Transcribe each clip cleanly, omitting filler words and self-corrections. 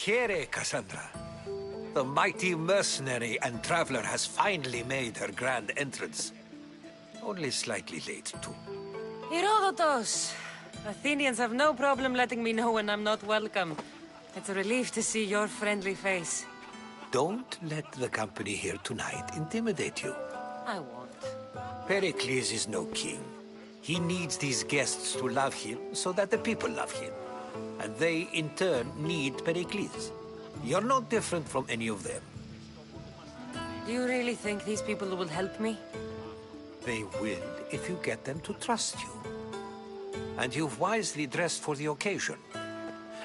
Here, Cassandra. The mighty mercenary and traveler has finally made her grand entrance. Only slightly late, too. Herodotus! Athenians have no problem letting me know when I'm not welcome. It's a relief to see your friendly face. Don't let the company here tonight intimidate you. I won't. Pericles is no king. He needs these guests to love him so that the people love him. And they, in turn, need Pericles. You're no different from any of them. Do you really think these people will help me? They will if you get them to trust you. And you've wisely dressed for the occasion.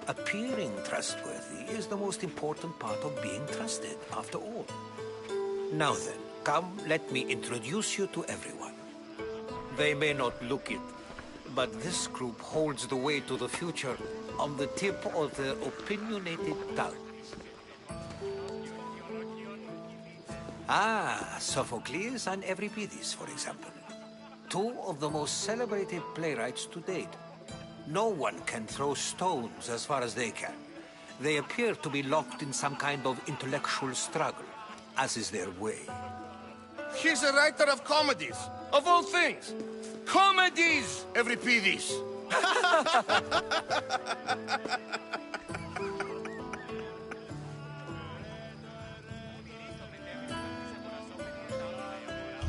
Appearing trustworthy is the most important part of being trusted, after all. Now then, come, let me introduce you to everyone. They may not look it, but this group holds the way to the future on the tip of their opinionated tongues. Ah, Sophocles and Euripides, for example. Two of the most celebrated playwrights to date. No one can throw stones as far as they can. They appear to be locked in some kind of intellectual struggle, as is their way. He's a writer of comedies, of all things. Comedies, Euripides.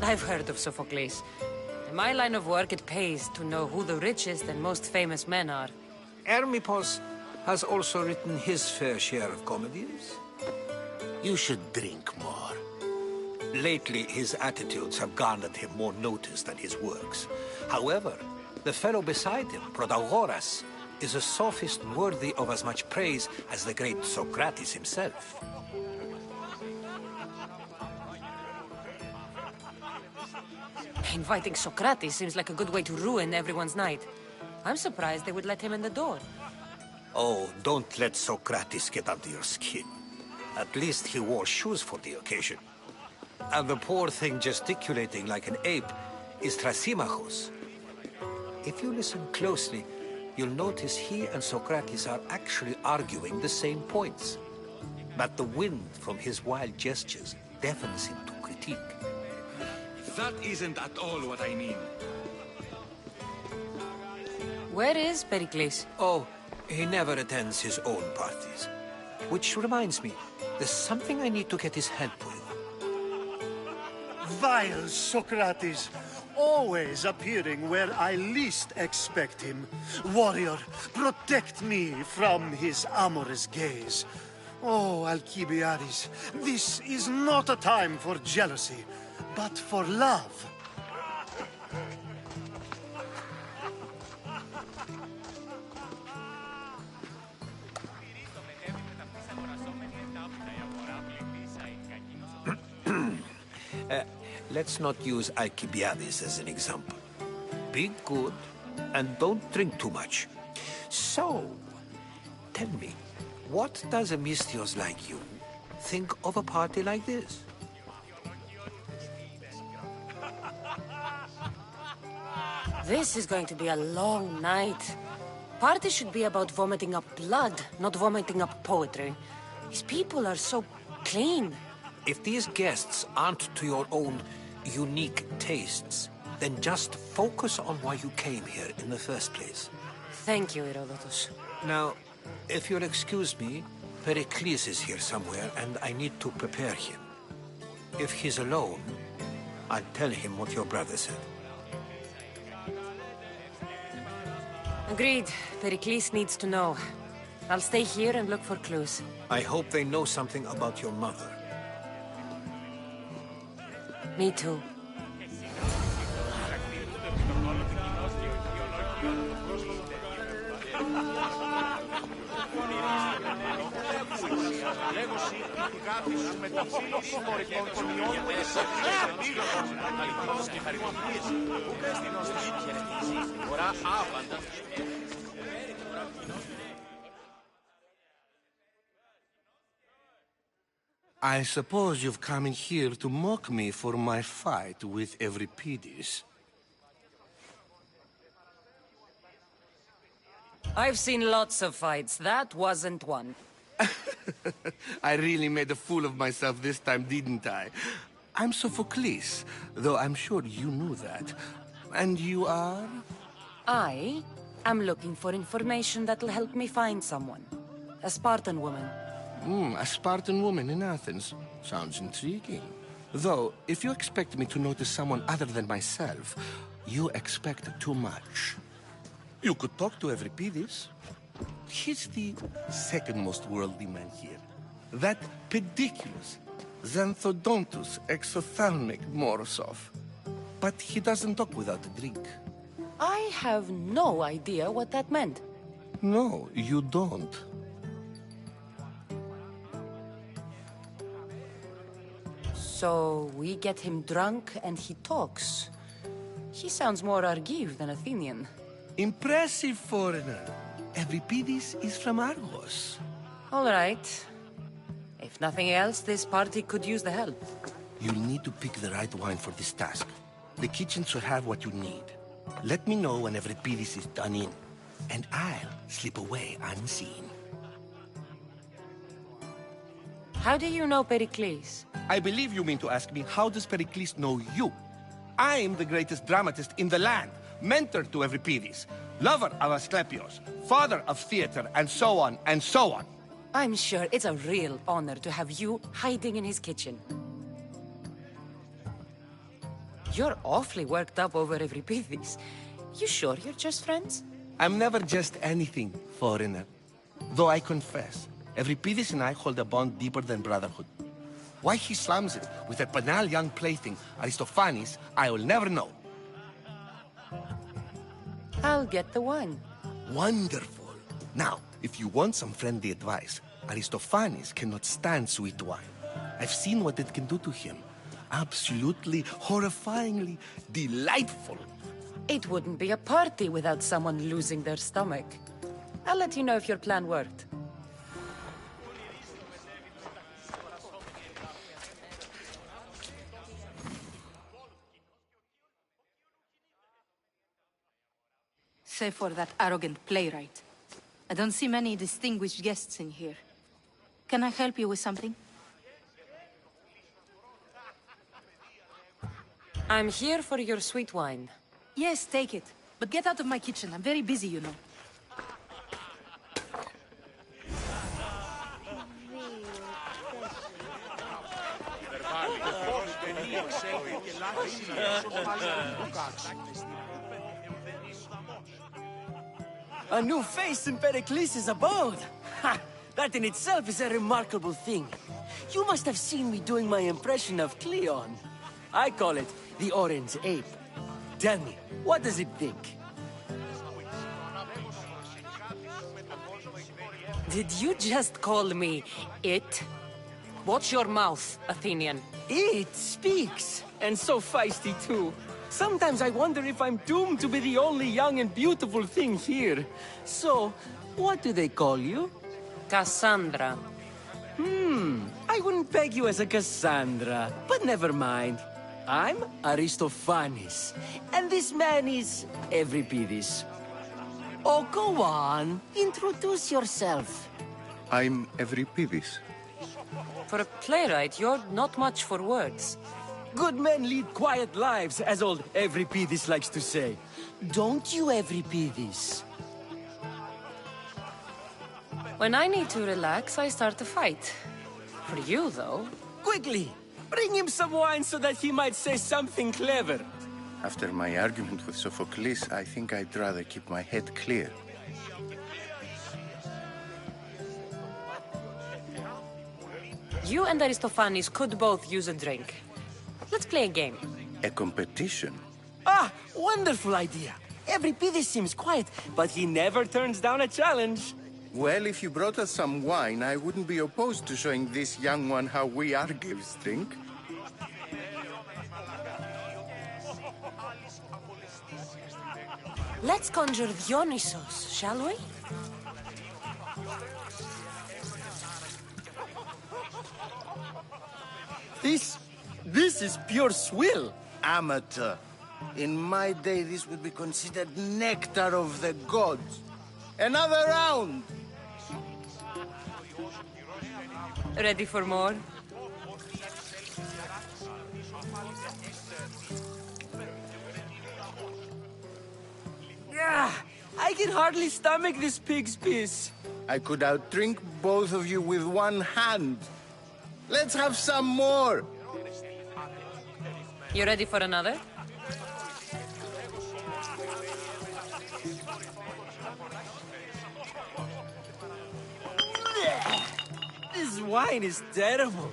I've heard of Sophocles. In my line of work, it pays to know who the richest and most famous men are. Hermippos has also written his fair share of comedies. You should drink more. Lately, his attitudes have garnered him more notice than his works. However, the fellow beside him, Protagoras, is a sophist worthy of as much praise as the great Socrates himself. Inviting Socrates seems like a good way to ruin everyone's night. I'm surprised they would let him in the door. Oh, don't let Socrates get under your skin. At least he wore shoes for the occasion. And the poor thing gesticulating like an ape is Thrasymachos. If you listen closely, you'll notice he and Socrates are actually arguing the same points. But the wind from his wild gestures deafens him to critique. That isn't at all what I mean. Where is Pericles? Oh, he never attends his own parties. Which reminds me, there's something I need to get his help with. Vile Socrates, always appearing where I least expect him. Warrior, protect me from his amorous gaze. Oh, Alcibiades, this is not a time for jealousy, but for love. Let's not use Alcibiades as an example. Be good, and don't drink too much. So, tell me, what does a Misthios like you think of a party like this? This is going to be a long night. Parties should be about vomiting up blood, not vomiting up poetry. These people are so clean. If these guests aren't to your own unique tastes, then just focus on why you came here in the first place. Thank you, Herodotus. Now, if you'll excuse me, Pericles is here somewhere, and I need to prepare him. If he's alone, I'll tell him what your brother said. Agreed. Pericles needs to know. I'll stay here and look for clues. I hope they know something about your mother. Me too. I suppose you've come in here to mock me for my fight with Euripides. I've seen lots of fights. That wasn't one. I really made a fool of myself this time, didn't I? I'm Sophocles, though I'm sure you knew that. And you are? I am looking for information that'll help me find someone. A Spartan woman. A Spartan woman in Athens. Sounds intriguing. Though, if you expect me to notice someone other than myself, you expect too much. You could talk to Euripides. He's the second most worldly man here. That pediculous, xanthodontus exophthalmic Morosov. But he doesn't talk without a drink. I have no idea what that meant. No, you don't. So we get him drunk and he talks. He sounds more Argive than Athenian. Impressive, foreigner. Euripides is from Argos. All right. If nothing else, this party could use the help. You'll need to pick the right wine for this task. The kitchen should have what you need. Let me know when Euripides is done in, and I'll slip away unseen. How do you know Pericles? I believe you mean to ask me, how does Pericles know you? I'm the greatest dramatist in the land, mentor to Euripides, lover of Asclepios, father of theater, and so on, and so on. I'm sure it's a real honor to have you hiding in his kitchen. You're awfully worked up over Euripides. You sure you're just friends? I'm never just anything, foreigner. Though I confess, Euripides and I hold a bond deeper than brotherhood. Why he slams it with a banal young plaything, Aristophanes, I will never know. I'll get the wine. Wonderful. Now, if you want some friendly advice, Aristophanes cannot stand sweet wine. I've seen what it can do to him. Absolutely, horrifyingly delightful. It wouldn't be a party without someone losing their stomach. I'll let you know if your plan worked. Save for that arrogant playwright. I don't see many distinguished guests in here. Can I help you with something? I'm here for your sweet wine. Yes, take it. But get out of my kitchen. I'm very busy, you know. A new face in Pericles' abode! Ha! That in itself is a remarkable thing. You must have seen me doing my impression of Cleon. I call it the Orange Ape. Tell me, what does it think? Did you just call me it? Watch your mouth, Athenian. It speaks, and so feisty too. Sometimes I wonder if I'm doomed to be the only young and beautiful thing here. So, what do they call you? Cassandra. I wouldn't peg you as a Cassandra, but never mind. I'm Aristophanes, and this man is Euripides. Oh, go on. Introduce yourself. I'm Euripides. For a playwright, you're not much for words. Good men lead quiet lives, as old Euripides likes to say. Don't you, Euripides? When I need to relax, I start to fight. For you, though... Quickly! Bring him some wine so that he might say something clever. After my argument with Sophocles, I think I'd rather keep my head clear. You and Aristophanes could both use a drink. Let's play a game. A competition? Ah, wonderful idea. Euripides seems quiet, but he never turns down a challenge. Well, if you brought us some wine, I wouldn't be opposed to showing this young one how we Argives drink. Let's conjure Dionysos, shall we? This is pure swill. Amateur. In my day, this would be considered nectar of the gods. Another round! Ready for more? Yeah, I can hardly stomach this pig's piss. I could outdrink both of you with one hand. Let's have some more. You ready for another? This wine is terrible.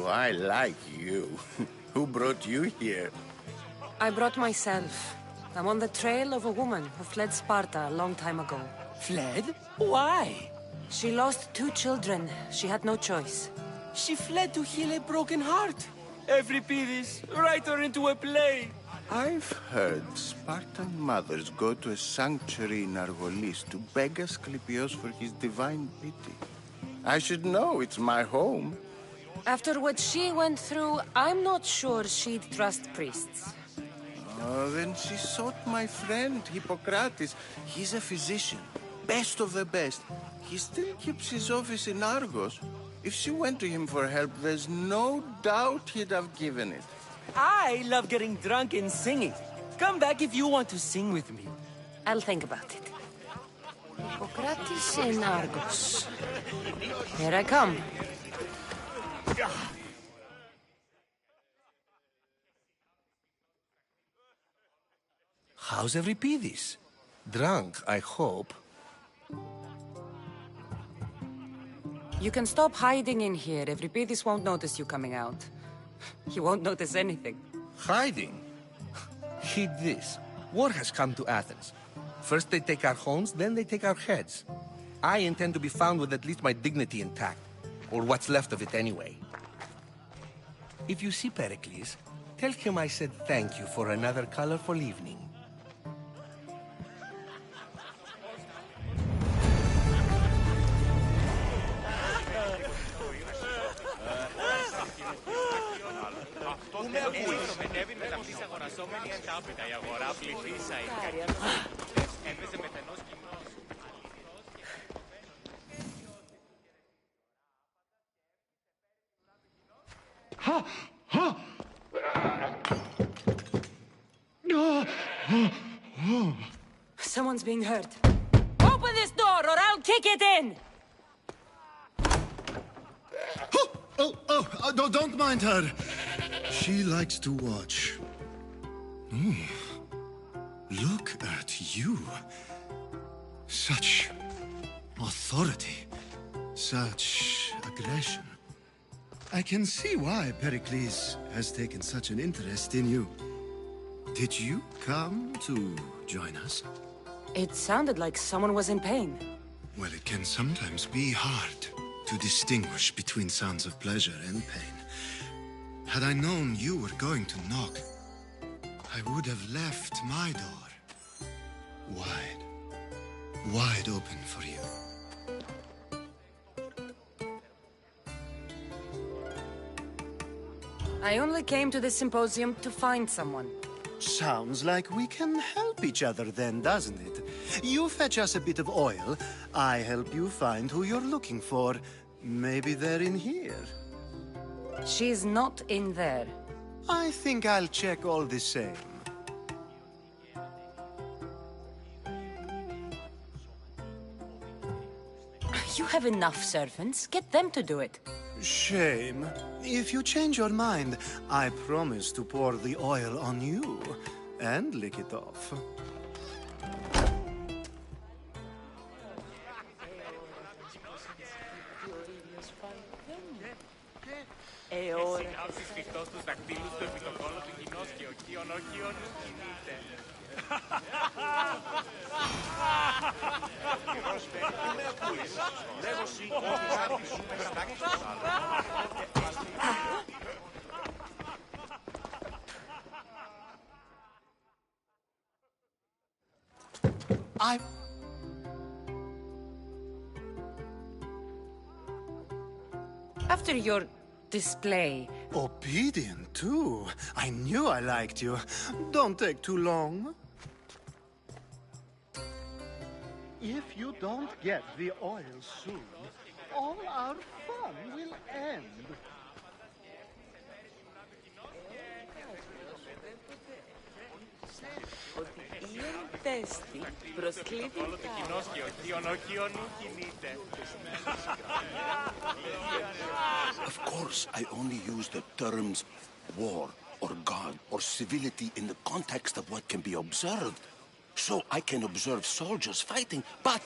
I like you. Who brought you here? I brought myself. I'm on the trail of a woman who fled Sparta a long time ago. Fled? Why? She lost 2 children. She had no choice. She fled to heal a broken heart. Euripides, write her into a play. I've heard Spartan mothers go to a sanctuary in Argolis to beg Asclepios for his divine pity. I should know, it's my home. After what she went through, I'm not sure she'd trust priests. Oh, then she sought my friend, Hippocrates. He's a physician, best of the best. He still keeps his office in Argos. If she went to him for help, there's no doubt he'd have given it. I love getting drunk and singing. Come back if you want to sing with me. I'll think about it. Hippocrates in Argos. Here I come. How's Euripides? Drunk, I hope. You can stop hiding in here. Euripides won't notice you coming out. He won't notice anything. Hiding? Heed this. War has come to Athens. First they take our homes, then they take our heads. I intend to be found with at least my dignity intact. Or what's left of it anyway. If you see Pericles, tell him I said thank you for another colorful evening. Someone's being hurt. Open this door or I'll kick it in! No, don't mind her. She likes to watch. Look at you. Such authority. Such aggression. I can see why Pericles has taken such an interest in you. Did you come to join us? It sounded like someone was in pain. Well, it can sometimes be hard to distinguish between sounds of pleasure and pain. Had I known you were going to knock, I would have left my door wide open for you. I only came to this symposium to find someone. Sounds like we can help each other then, doesn't it? You fetch us a bit of oil, I help you find who you're looking for. Maybe they're in here. She's not in there. I think I'll check all the same. You have enough servants. Get them to do it. Shame. If you change your mind, I promise to pour the oil on you and lick it off. After your display... Obedient, too. I knew I liked you. Don't take too long. If you don't get the oil soon, all our fun will end. Of course, I only use the terms war or God or civility in the context of what can be observed. So I can observe soldiers fighting, but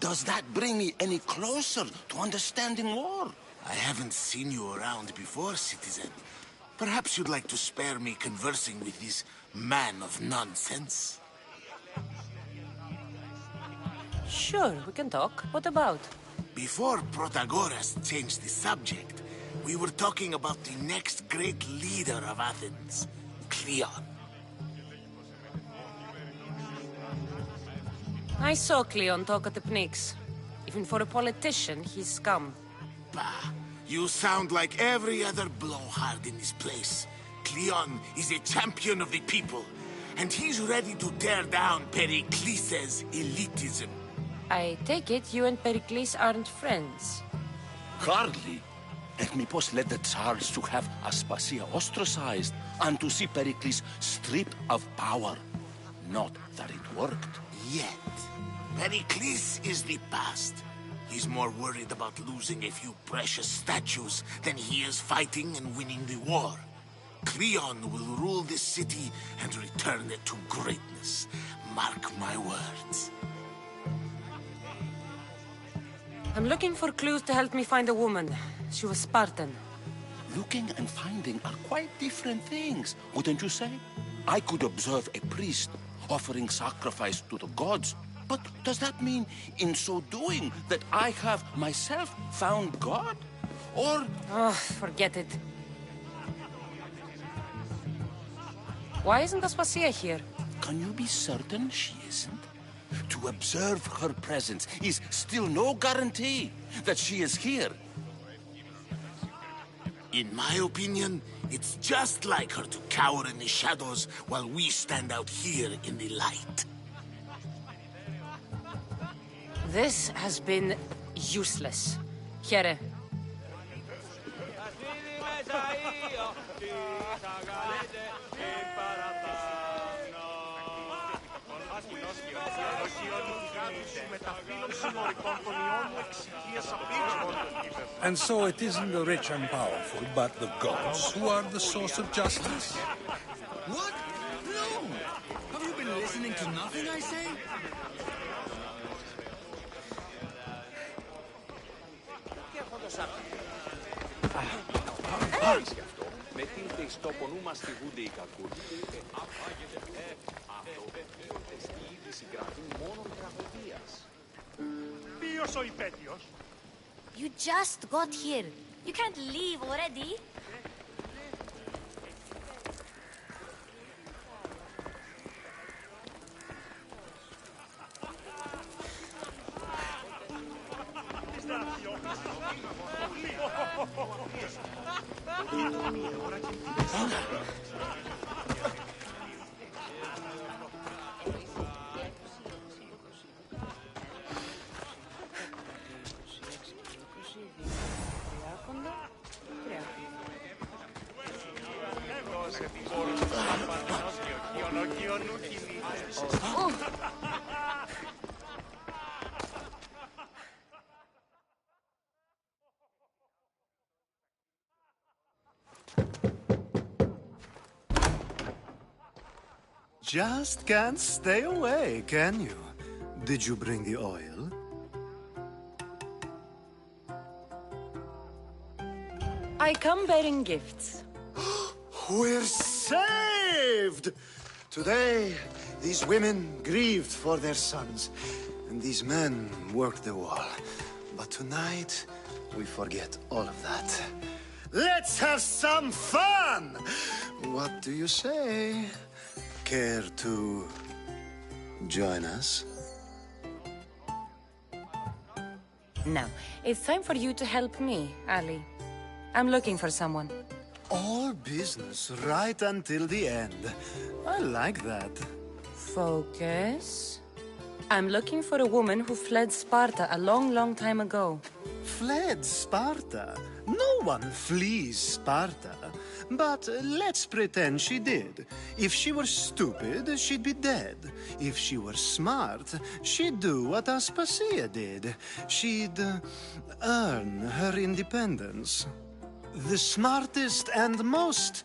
does that bring me any closer to understanding war? I haven't seen you around before, citizen. Perhaps you'd like to spare me conversing with this man of nonsense? Sure, we can talk. What about? Before Protagoras changed the subject, we were talking about the next great leader of Athens, Cleon. I saw Cleon talk at the Pnyx. Even for a politician, he's scum. Bah, you sound like every other blowhard in this place. Cleon is a champion of the people, and he's ready to tear down Pericles' elitism. I take it you and Pericles aren't friends. Hardly. Ethnippos led the Tsars to have Aspasia ostracized and to see Pericles stripped of power. Not that it worked. Yet, Pericles is the past. He's more worried about losing a few precious statues than he is fighting and winning the war. Cleon will rule this city and return it to greatness. Mark my words. I'm looking for clues to help me find a woman. She was Spartan. Looking and finding are quite different things, wouldn't you say? I could observe a priest offering sacrifice to the gods, but does that mean, in so doing, that I have myself found God? Or... Oh, forget it. Why isn't Aspasia here? Can you be certain she isn't? To observe her presence is still no guarantee that she is here. In my opinion, it's just like her to cower in the shadows while we stand out here in the light. This has been useless. Here. And so it isn't the rich and powerful, but the gods who are the source of justice? What? No! Have you been listening to nothing I say? You just got here. You can't leave already. Just can't stay away, can you? Did you bring the oil? I come bearing gifts. We're saved! Today, these women grieved for their sons, and these men worked the wall. But tonight, we forget all of that. Let's have some fun! What do you say? Care to join us? Now, it's time for you to help me, Ali. I'm looking for someone. All business right until the end. I like that. Focus. I'm looking for a woman who fled Sparta a long, long time ago. fled Sparta. No one flees Sparta. But let's pretend she did. If she were stupid, she'd be dead. If she were smart, she'd do what Aspasia did. She'd earn her independence. The smartest and most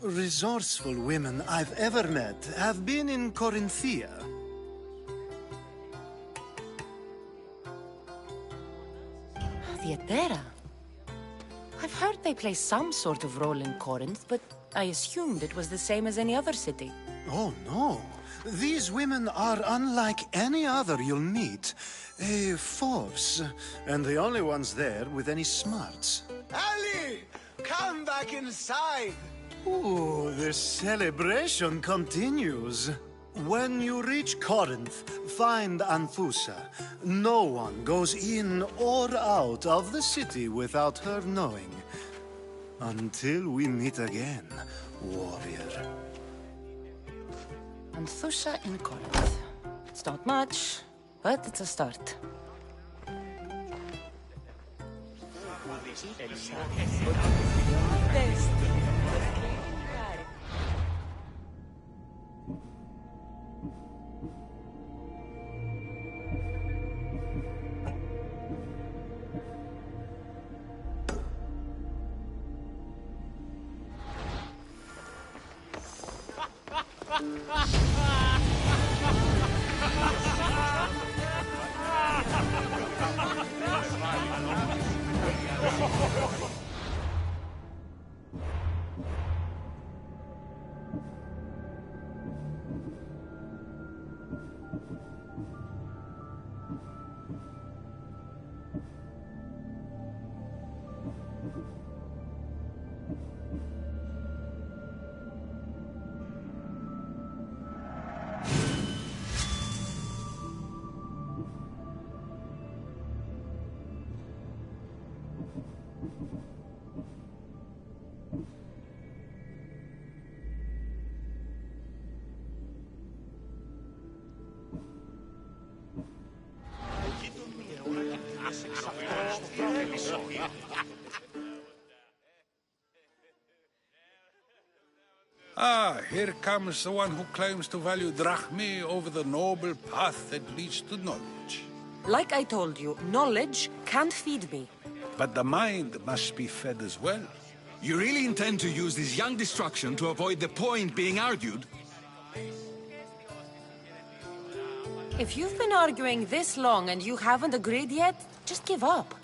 resourceful women I've ever met have been in Corinthia. Theatera? I've heard they play some sort of role in Corinth, but I assumed it was the same as any other city. Oh, no. These women are unlike any other you'll meet. A force, and the only ones there with any smarts. Ali! Come back inside! Ooh, the celebration continues. When you reach Corinth, find Anfusa. No one goes in or out of the city without her knowing. Until we meet again, warrior. Anthusa in Corinth. It's not much, but it's a start. Ah, here comes the one who claims to value drachmae over the noble path that leads to knowledge. Like I told you, knowledge can't feed me. But the mind must be fed as well. You really intend to use this young destruction to avoid the point being argued? If you've been arguing this long and you haven't agreed yet, just give up.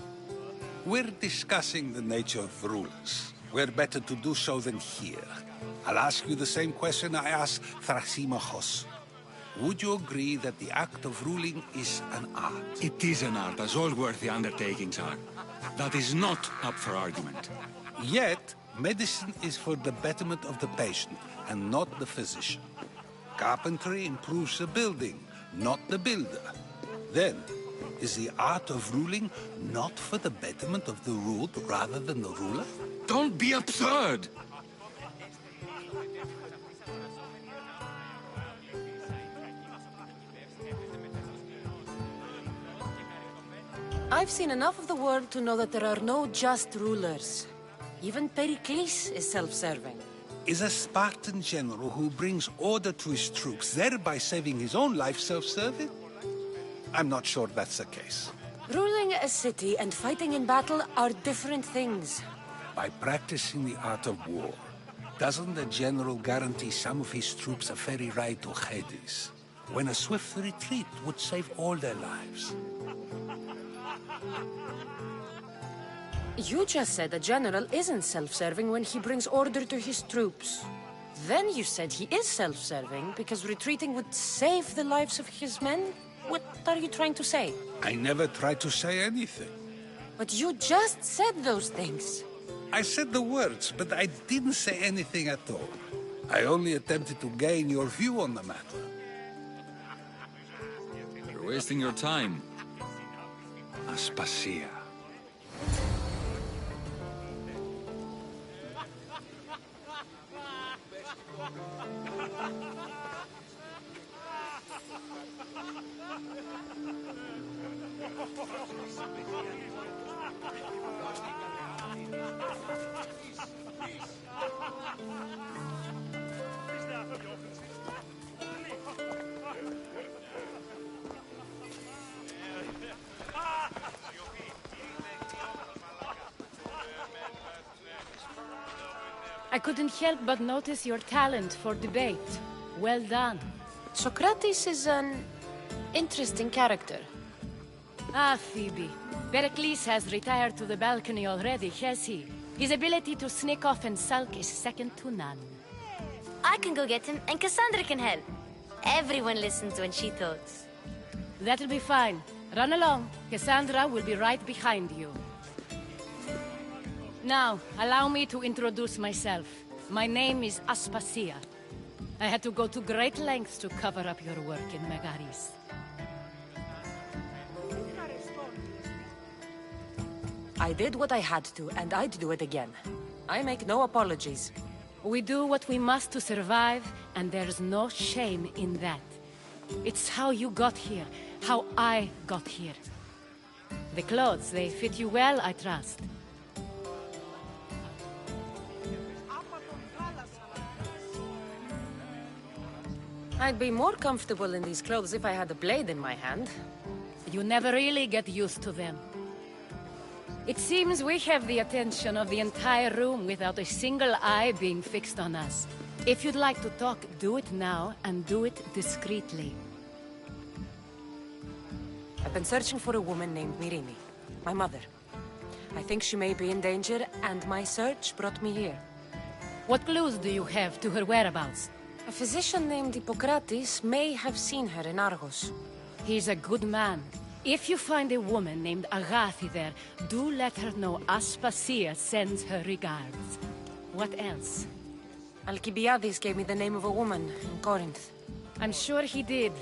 We're discussing the nature of rulers. Where better to do so than here? I'll ask you the same question I asked Thrasymachos. Would you agree that the act of ruling is an art? It is an art, as all worthy undertakings are. That is not up for argument. Yet, medicine is for the betterment of the patient, and not the physician. Carpentry improves the building, not the builder. Then, is the art of ruling not for the betterment of the ruled rather than the ruler? Don't be absurd! I've seen enough of the world to know that there are no just rulers. Even Pericles is self-serving. Is a Spartan general who brings order to his troops, thereby saving his own life, self-serving? I'm not sure that's the case. Ruling a city and fighting in battle are different things. By practicing the art of war, doesn't the general guarantee some of his troops a ferry ride to Hades, when a swift retreat would save all their lives? You just said a general isn't self-serving when he brings order to his troops. Then you said he is self-serving because retreating would save the lives of his men? What are you trying to say? I never tried to say anything. But you just said those things. I said the words, but I didn't say anything at all. I only attempted to gain your view on the matter. You're wasting your time. Aspasia. I couldn't help but notice your talent for debate. Well done. Socrates is an interesting character. Ah, Phoebe. Pericles has retired to the balcony already, has he? His ability to sneak off and sulk is second to none. I can go get him, and Cassandra can help. Everyone listens when she talks. That'll be fine. Run along. Cassandra will be right behind you. Now, allow me to introduce myself. My name is Aspasia. I had to go to great lengths to cover up your work in Megaris. I did what I had to, and I'd do it again. I make no apologies. We do what we must to survive, and there's no shame in that. It's how you got here, how I got here. The clothes, they fit you well, I trust. I'd be more comfortable in these clothes if I had a blade in my hand. You never really get used to them. It seems we have the attention of the entire room without a single eye being fixed on us. If you'd like to talk, do it now, and do it discreetly. I've been searching for a woman named Myrimi, my mother. I think she may be in danger, and my search brought me here. What clues do you have to her whereabouts? A physician named Hippocrates may have seen her in Argos. He's a good man. If you find a woman named Agathi there, do let her know Aspasia sends her regards. What else? Alcibiades gave me the name of a woman in Corinth. I'm sure he did.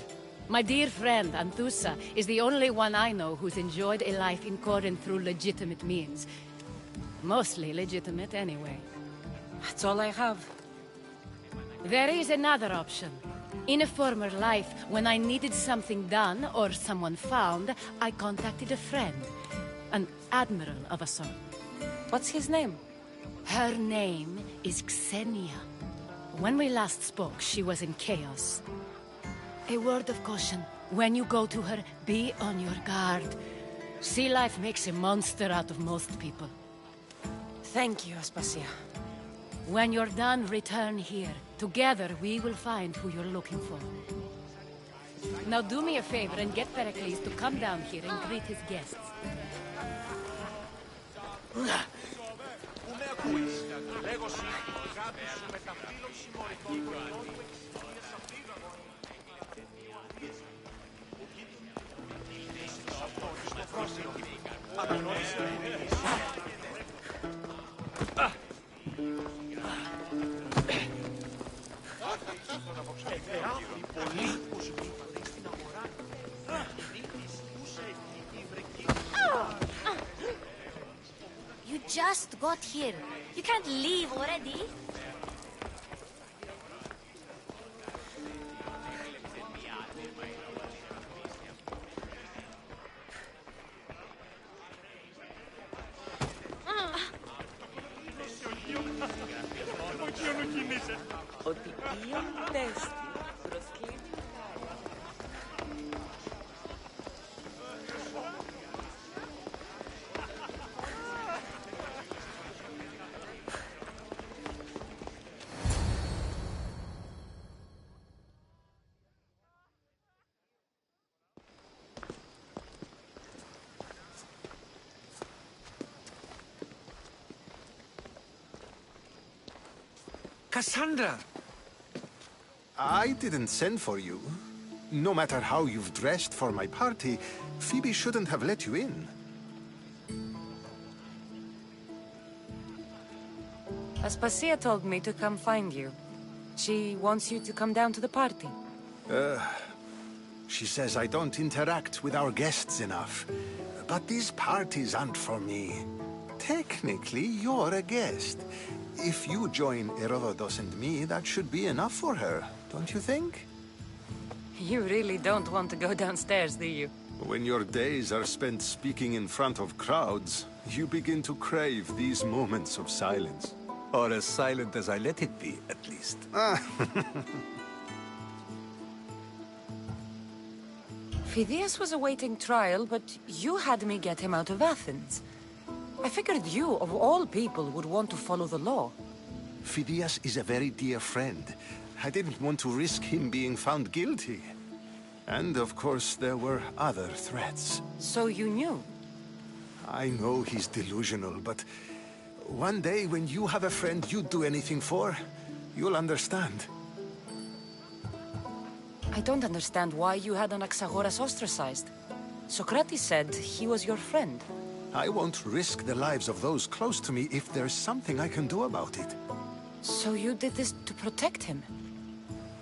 My dear friend, Anthusa, is the only one I know who's enjoyed a life in Corinth through legitimate means. Mostly legitimate, anyway. That's all I have. There is another option. In a former life, when I needed something done or someone found, I contacted a friend. An admiral of a sort. What's his name? Her name is Xenia. When we last spoke, she was in chaos. A word of caution. When you go to her, be on your guard. Sea life makes a monster out of most people. Thank you, Aspasia. When you're done, return here. Together, we will find who you're looking for. Now do me a favor and get Pericles to come down here and greet his guests. You just got here. You can't leave already. Ότι τέστη προσκλεί. Cassandra! I didn't send for you. No matter how you've dressed for my party, Phoebe shouldn't have let you in. Aspasia told me to come find you. She wants you to come down to the party. She says I don't interact with our guests enough. But these parties aren't for me. Technically, you're a guest. If you join Herodotus and me, that should be enough for her, don't you think? You really don't want to go downstairs, do you? When your days are spent speaking in front of crowds, you begin to crave these moments of silence. Or as silent as I let it be, at least. Phidias was awaiting trial, but you had me get him out of Athens. I figured you, of all people, would want to follow the law. Phidias is a very dear friend. I didn't want to risk him being found guilty. And, of course, there were other threats. So you knew? I know he's delusional, but one day when you have a friend you'd do anything for, you'll understand. I don't understand why you had Anaxagoras ostracized. Socrates said he was your friend. I won't risk the lives of those close to me if there's something I can do about it. So you did this to protect him?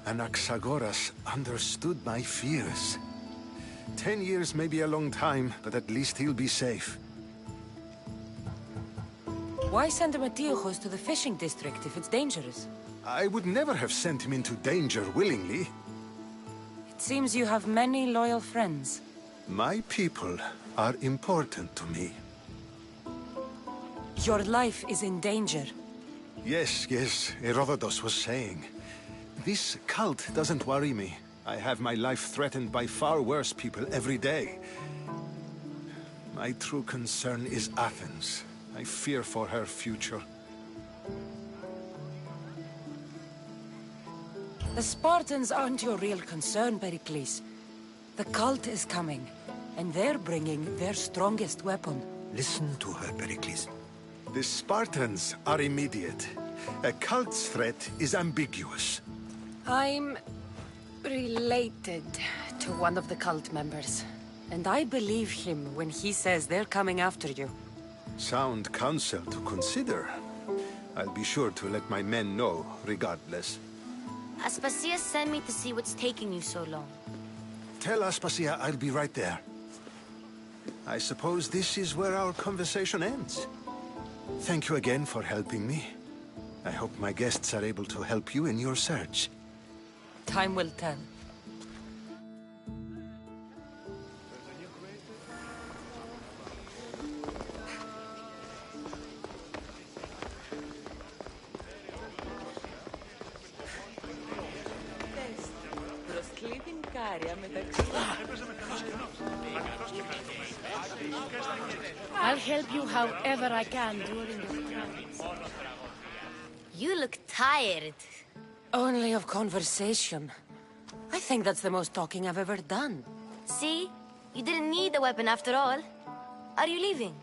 Anaxagoras understood my fears. 10 years may be a long time, but at least he'll be safe. Why send Antiochos to the fishing district if it's dangerous? I would never have sent him into danger willingly. It seems you have many loyal friends. My people are important to me. Your life is in danger. Yes, Herodotus was saying. This cult doesn't worry me. I have my life threatened by far worse people every day. My true concern is Athens. I fear for her future. The Spartans aren't your real concern, Pericles. The cult is coming, and they're bringing their strongest weapon. Listen to her, Pericles. The Spartans are immediate. A cult's threat is ambiguous. I'm related to one of the cult members, and I believe him when he says they're coming after you. Sound counsel to consider. I'll be sure to let my men know, regardless. Aspasia sent me to see what's taking you so long. Tell Aspasia I'll be right there. I suppose this is where our conversation ends. Thank you again for helping me. I hope my guests are able to help you in your search. Time will tell. I'll help you however I can during your travels. You look tired. Only of conversation. I think that's the most talking I've ever done. See? You didn't need the weapon after all. Are you leaving?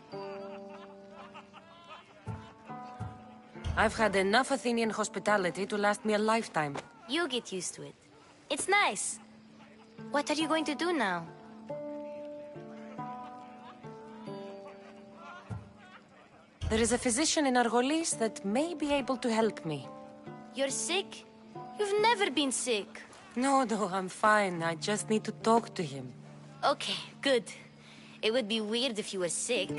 I've had enough Athenian hospitality to last me a lifetime. You get used to it. It's nice. What are you going to do now? There is a physician in Argolis that may be able to help me. You're sick? You've never been sick. No, I'm fine. I just need to talk to him. Okay, good. It would be weird if you were sick.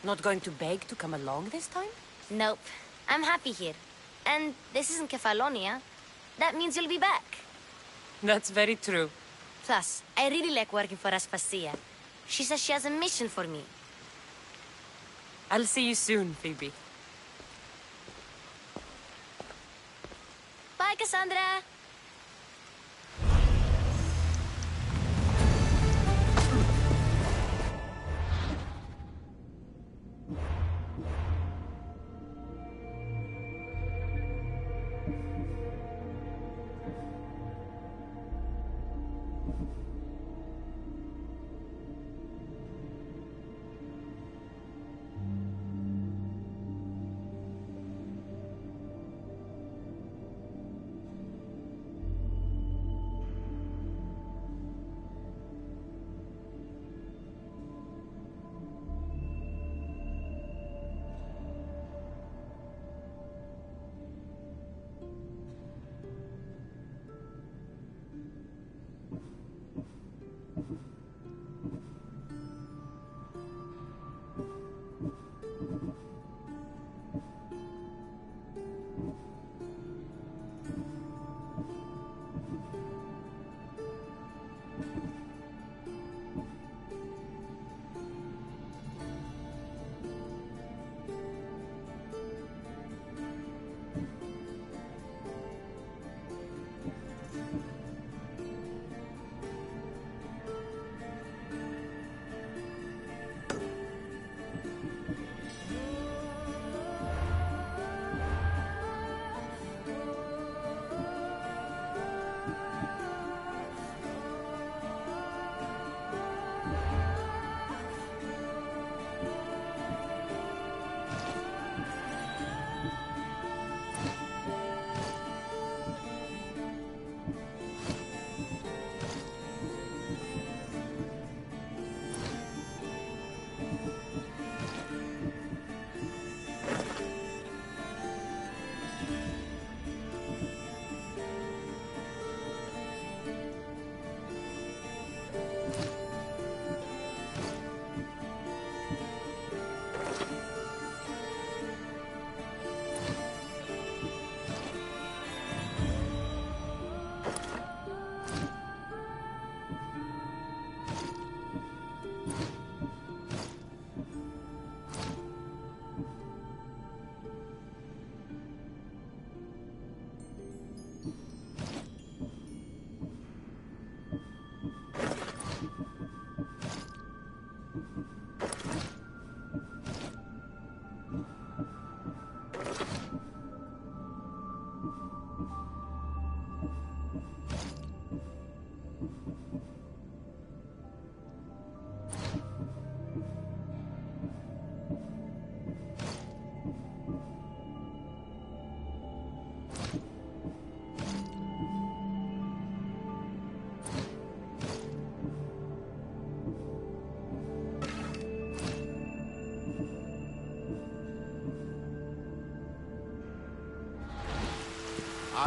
Not going to beg to come along this time? Nope. I'm happy here. And this isn't Kefalonia. That means you'll be back. That's very true. Plus, I really like working for Aspasia. She says she has a mission for me. I'll see you soon, Phoebe. Bye, Cassandra!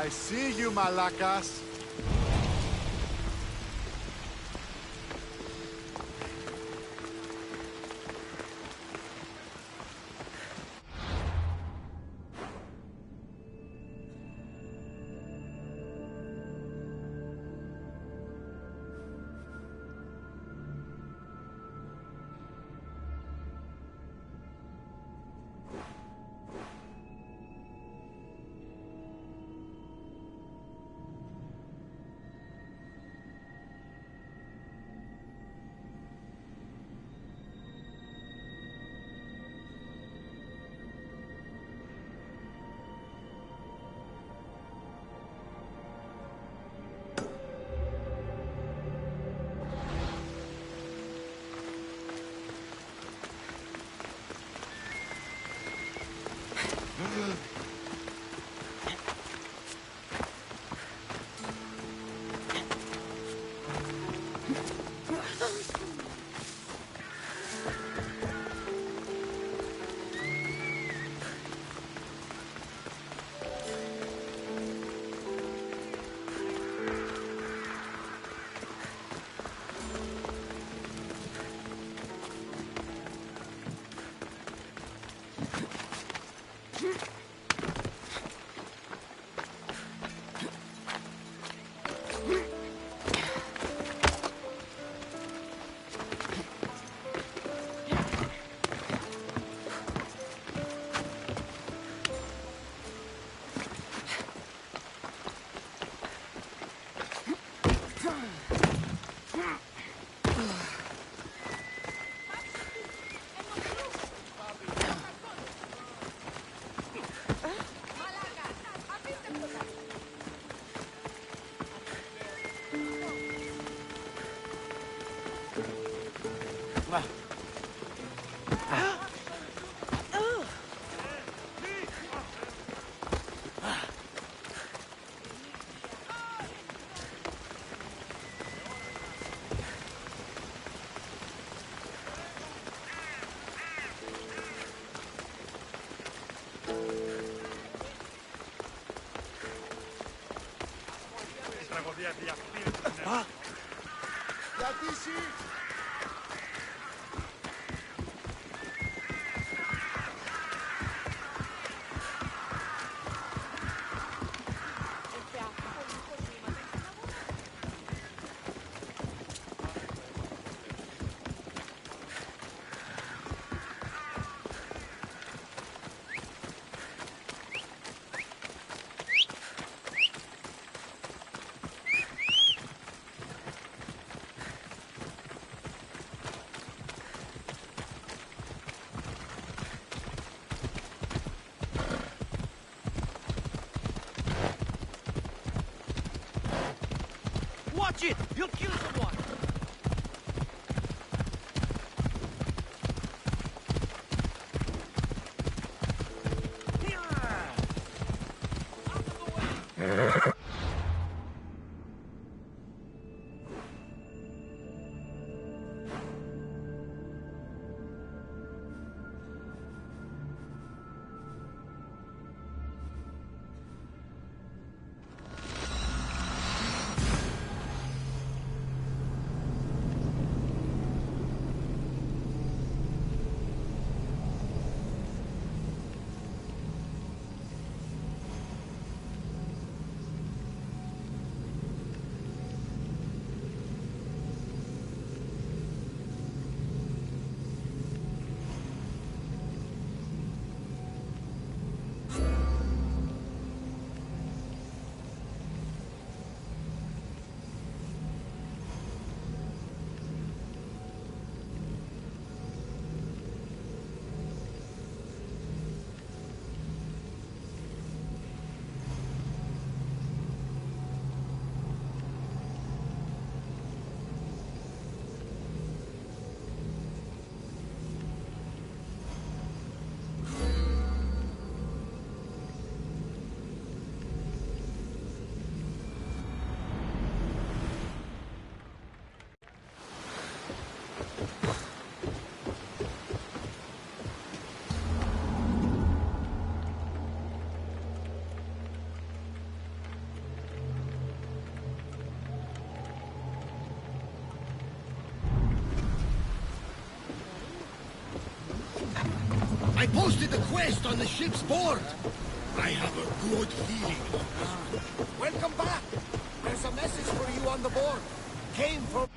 I see you, Malakas. Watch it! You'll kill someone! posted the quest on the ship's board. I have a good feeling. Welcome back. There's a message for you on the board. Came from...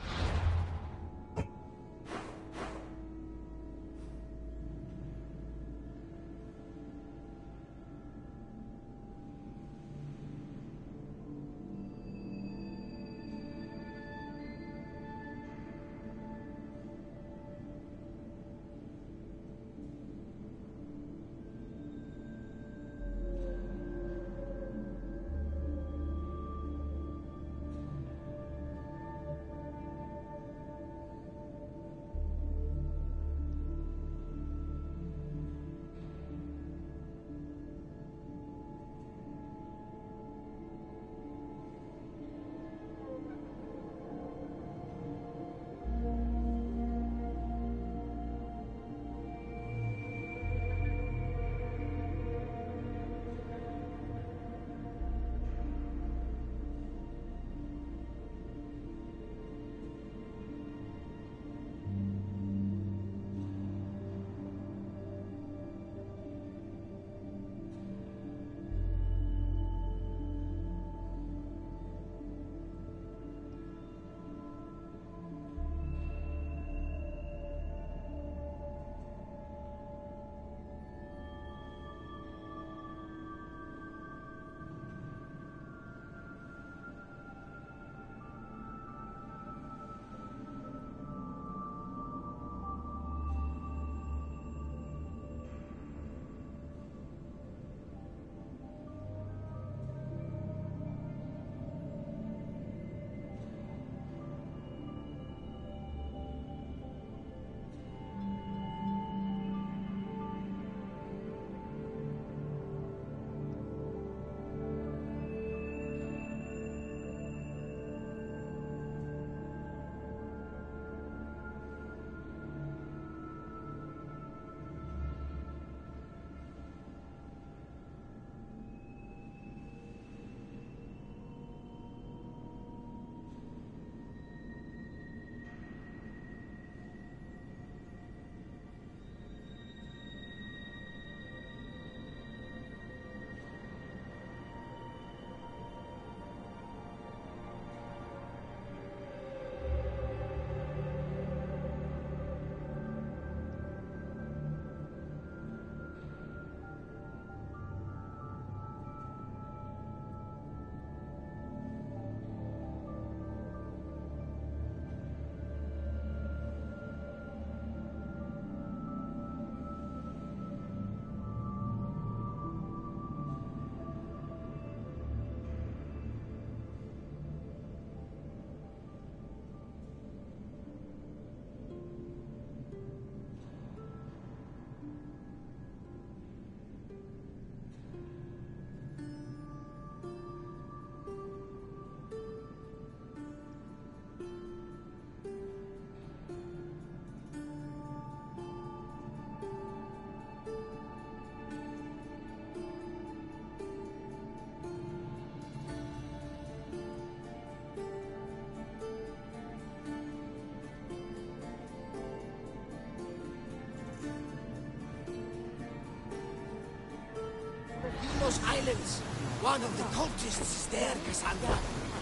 Those islands. One of the cultists is there, Cassandra.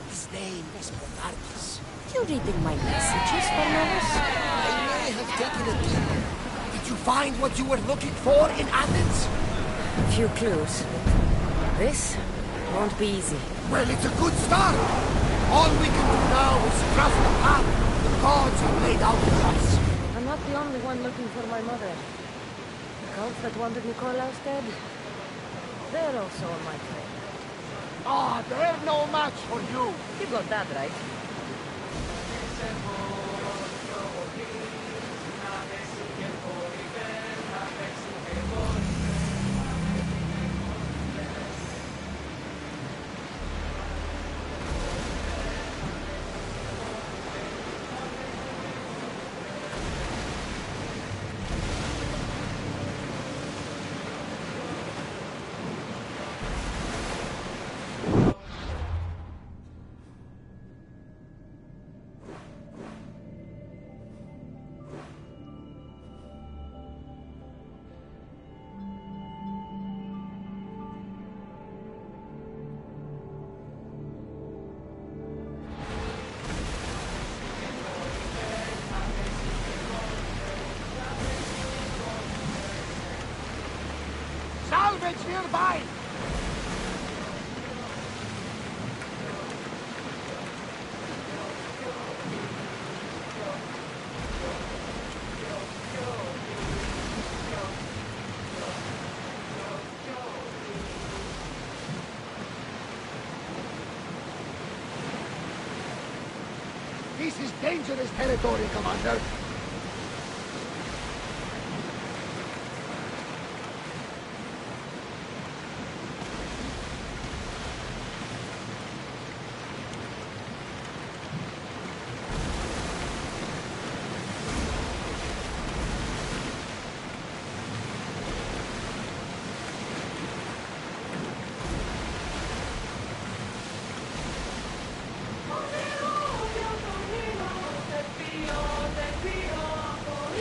His name is Bogartis. You reading my messages, Barnabas? I may have taken a dip. Did you find what you were looking for in Athens? A few clues. This won't be easy. Well, it's a good start. All we can do now is trust the path the gods have laid out for us. I'm not the only one looking for my mother. The cult that wanted Nikolaus dead, they're also on my trail. Ah, they're no match for you. You got that right. nearby! This is dangerous territory, Commander.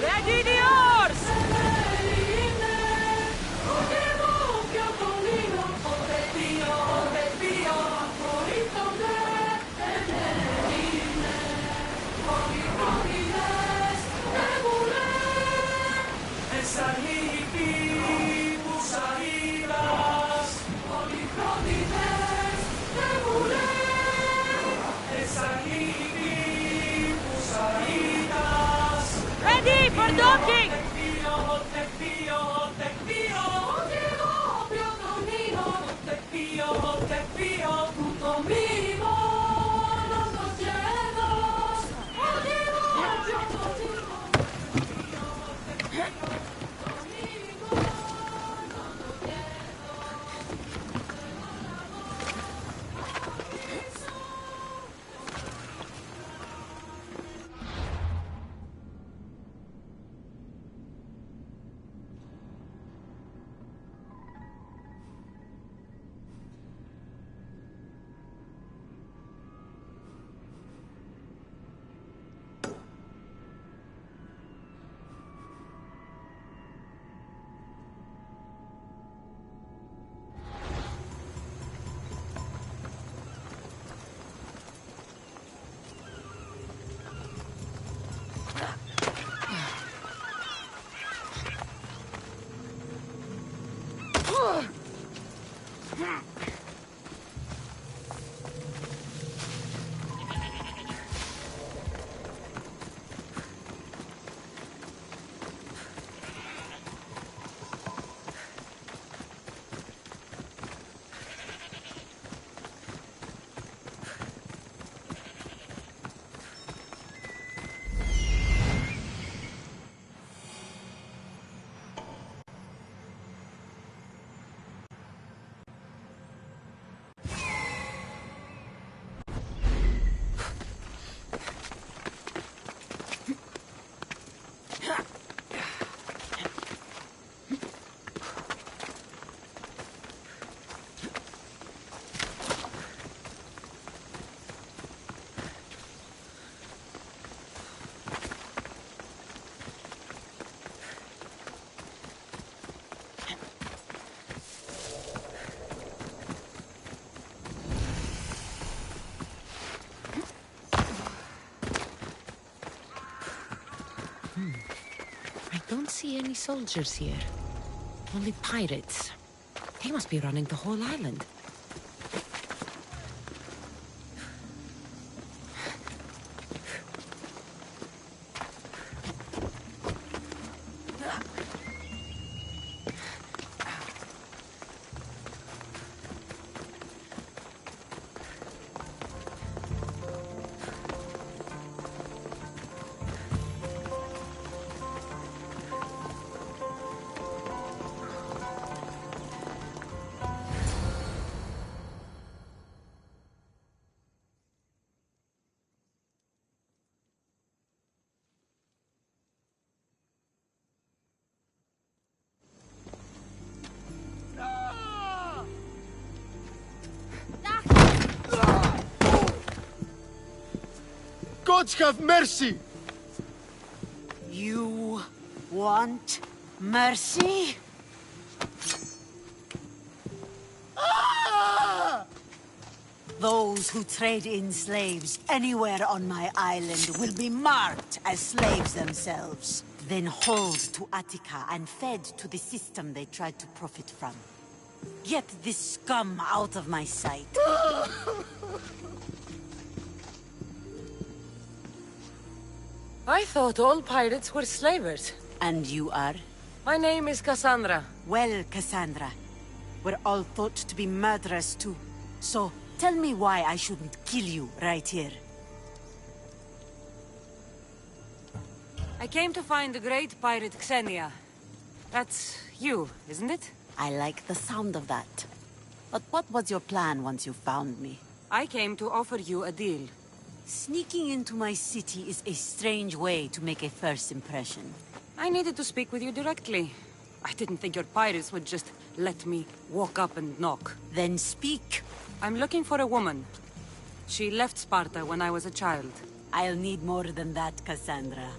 Ready the oars! Ready for docking! I don't see any soldiers here. Only pirates. They must be running the whole island. Gods have mercy! You want mercy? Those who trade in slaves anywhere on my island will be marked as slaves themselves, then hauled to Attica and fed to the system they tried to profit from. Get this scum out of my sight. I thought all pirates were slavers. And you are? My name is Cassandra. Well, Cassandra, we're all thought to be murderers too. So, tell me why I shouldn't kill you right here. I came to find the great pirate Xenia. That's you, isn't it? I like the sound of that. But what was your plan once you found me? I came to offer you a deal. Sneaking into my city is a strange way to make a first impression. I needed to speak with you directly. I didn't think your pirates would just let me walk up and knock. Then speak. I'm looking for a woman. She left Sparta when I was a child. I'll need more than that, Cassandra.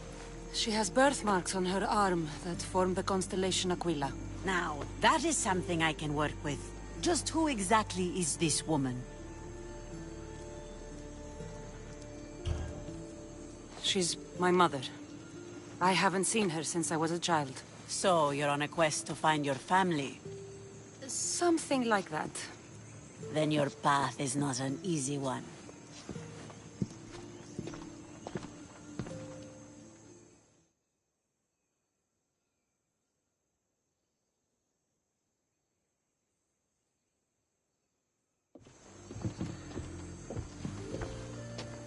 She has birthmarks on her arm that form the constellation Aquila. Now, that is something I can work with. Just who exactly is this woman? She's my mother. I haven't seen her since I was a child. So, you're on a quest to find your family? Something like that. Then your path is not an easy one.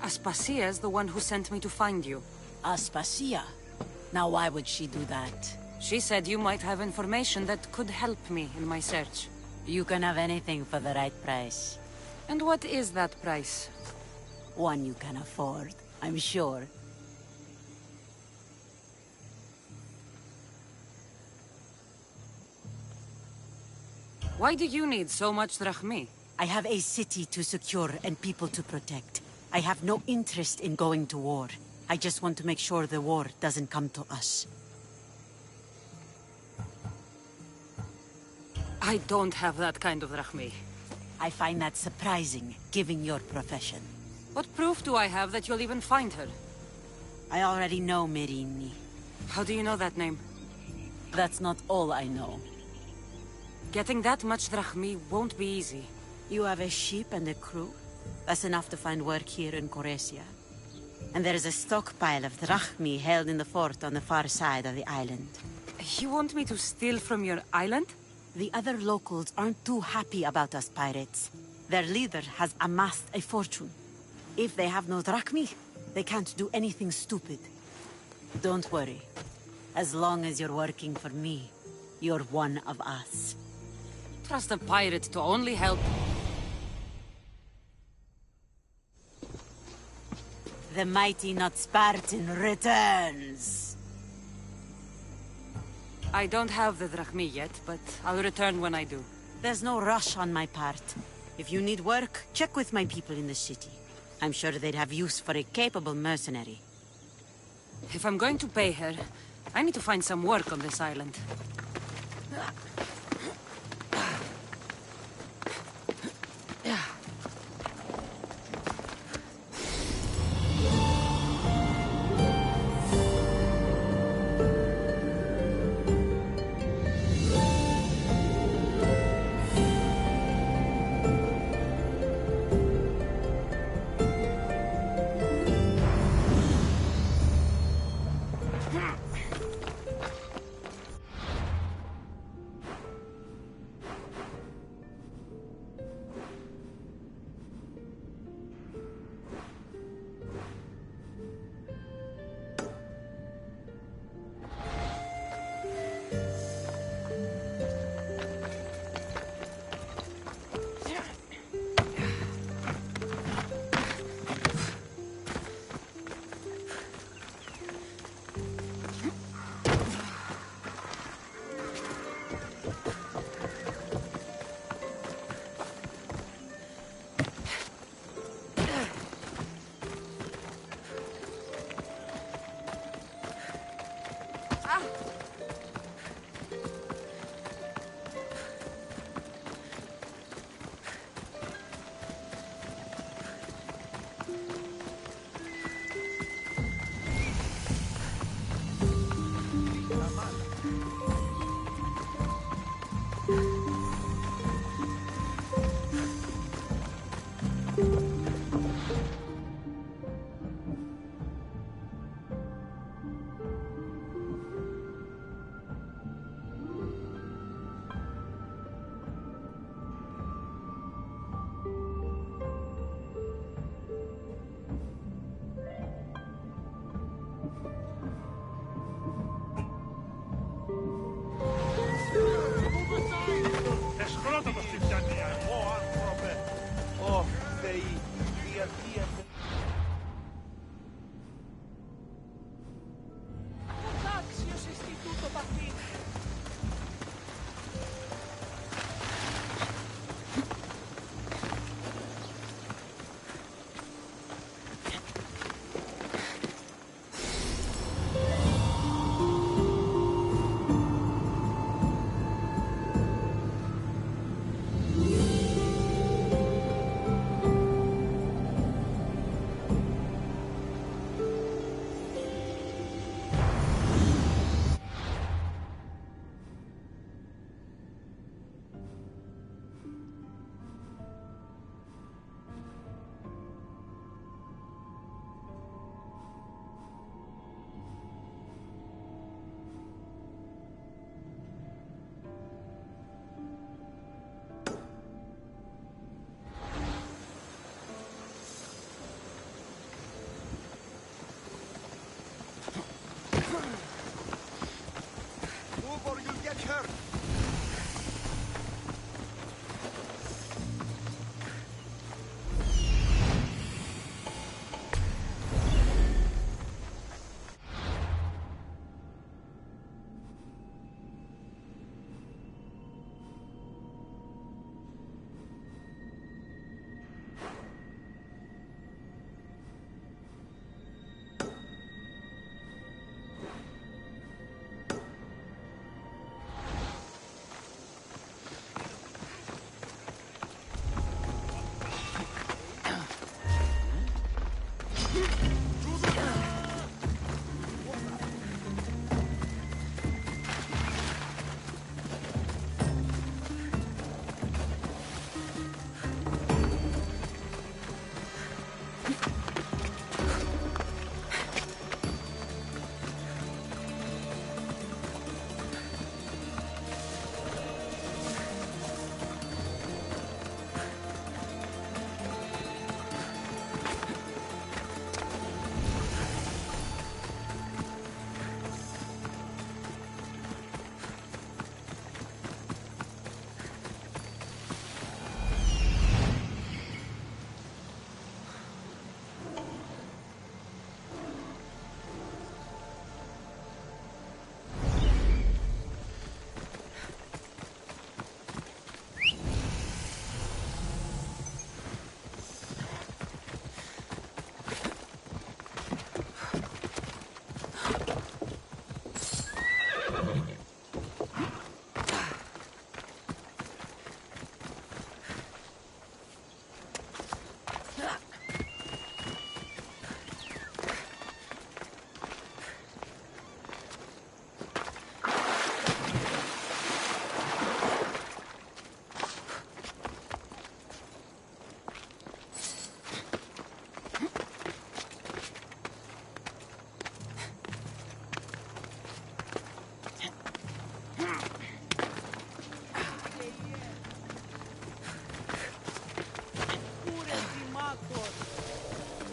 Aspasia's the one who sent me to find you. Aspasia? Now why would she do that? She said you might have information that could help me in my search. You can have anything for the right price. And what is that price? One you can afford, I'm sure. Why do you need so much drachmi? I have a city to secure and people to protect. I have no interest in going to war. I just want to make sure the war doesn't come to us. I don't have that kind of drachmi. I find that surprising, given your profession. What proof do I have that you'll even find her? I already know Merini. How do you know that name? That's not all I know. Getting that much drachmi won't be easy. You have a ship and a crew? That's enough to find work here in Coresia. And there is a stockpile of drachmi held in the fort on the far side of the island. You want me to steal from your island? The other locals aren't too happy about us pirates. Their leader has amassed a fortune. If they have no drachmi, they can't do anything stupid. Don't worry. As long as you're working for me, you're one of us. Trust a pirate to only help. The mighty not Spartan returns! I don't have the drachmi yet, but I'll return when I do. There's no rush on my part. If you need work, check with my people in the city. I'm sure they'd have use for a capable mercenary. If I'm going to pay her, I need to find some work on this island.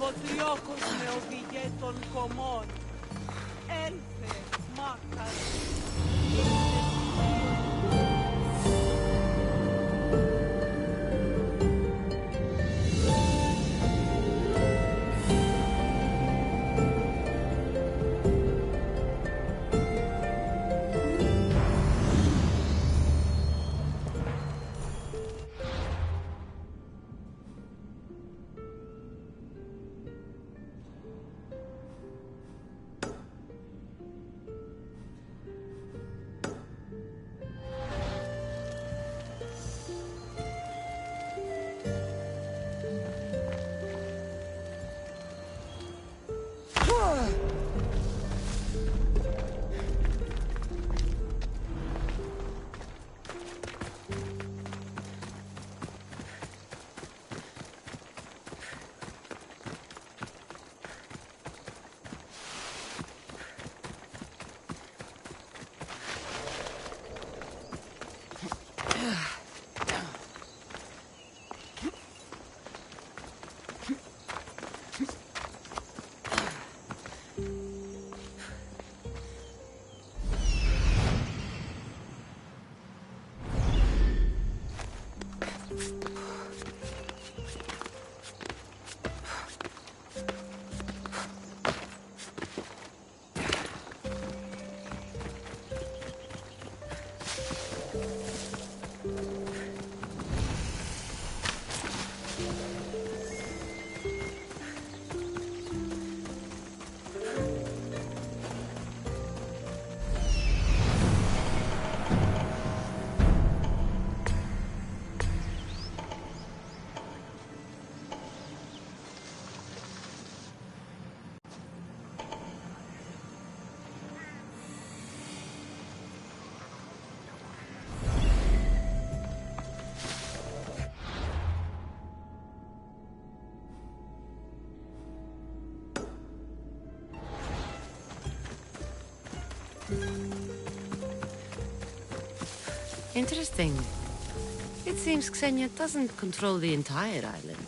Βοτριόκος με οδηγέ των κομμών. Έλθε, μάκαρ. Interesting. It seems Xenia doesn't control the entire island.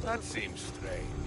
That seems strange.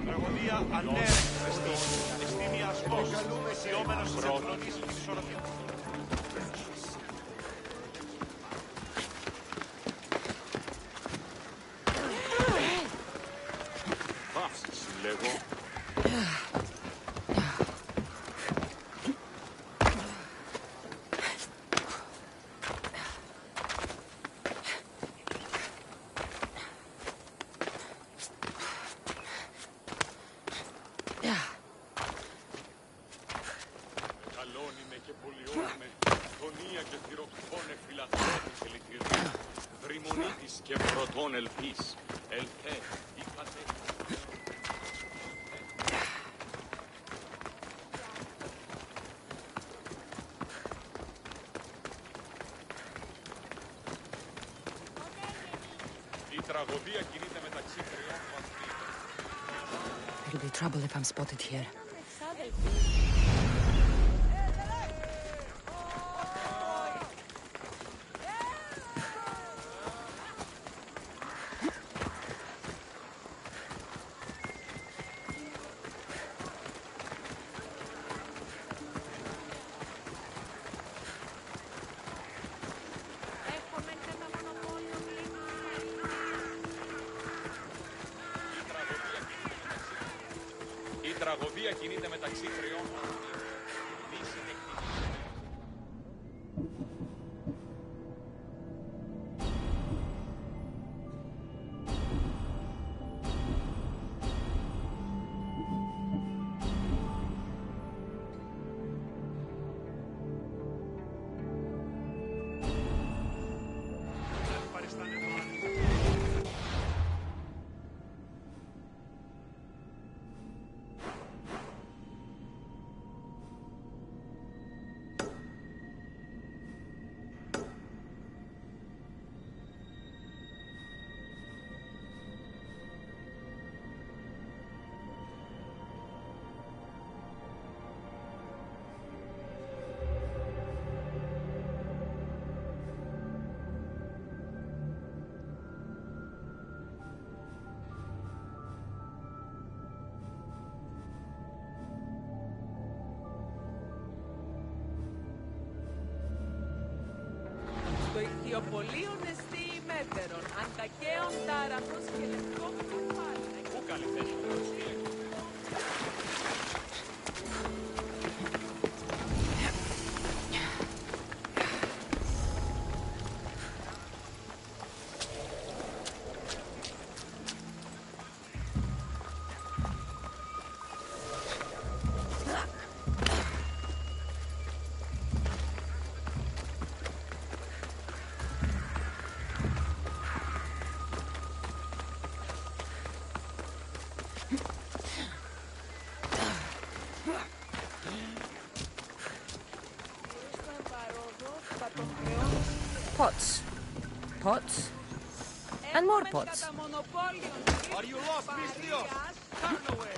Τραγωδία ανέρεκτη. Εστιμιασμός. Ιόμενος της εκδρομής της ισορροπίας. Παύση, συλλέγω. Και πρωτών ελπίς, ελθέ, είχατε. Η τραγωδία κινείται μεταξύ τριών βαθμίδων. There'll be trouble if I'm spotted here. Η τραγωδία κινείται μεταξύ τριών βαθμίδων. Το ηχθιοπολίον εστί ημέτερον, αντακαίων τάραχος και λευκό κεφάλι. Πού καλή θέση, Pots. Pots. And more pots. Are you lost, Misthios? Turn away.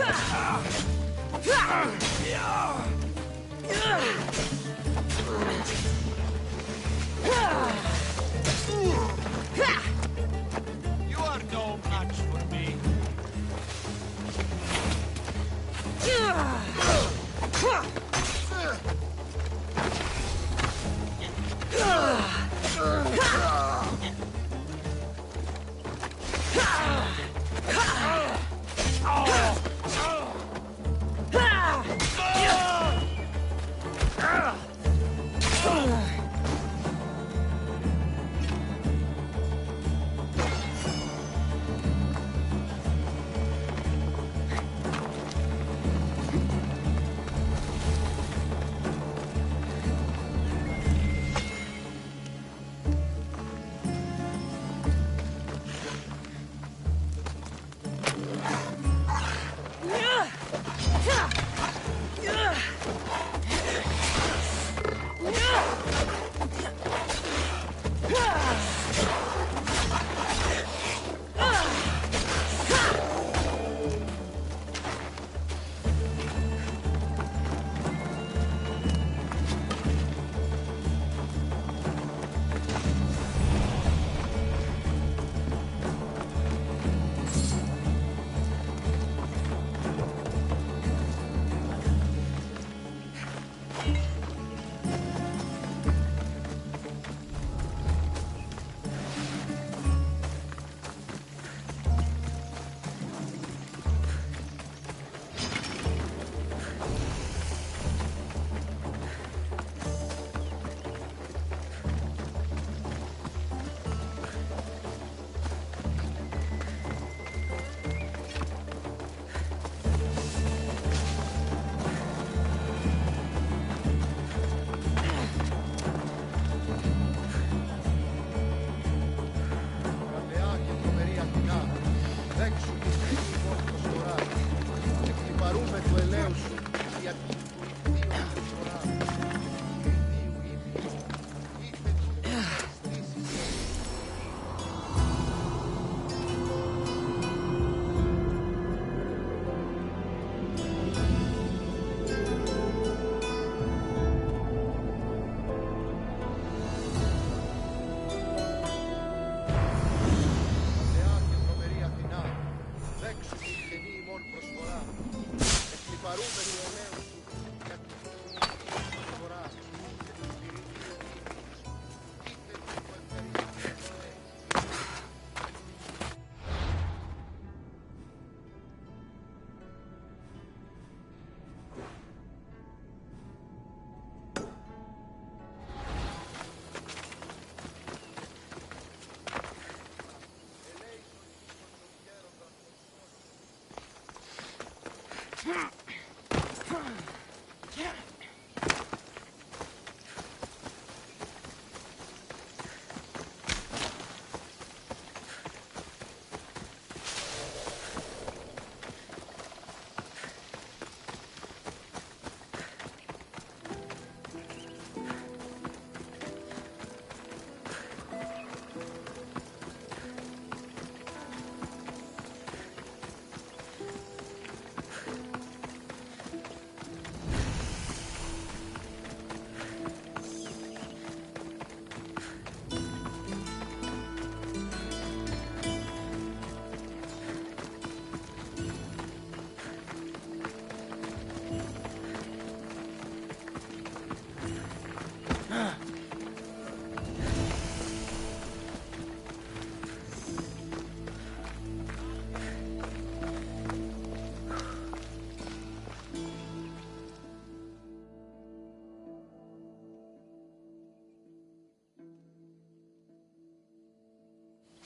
You are no match for me.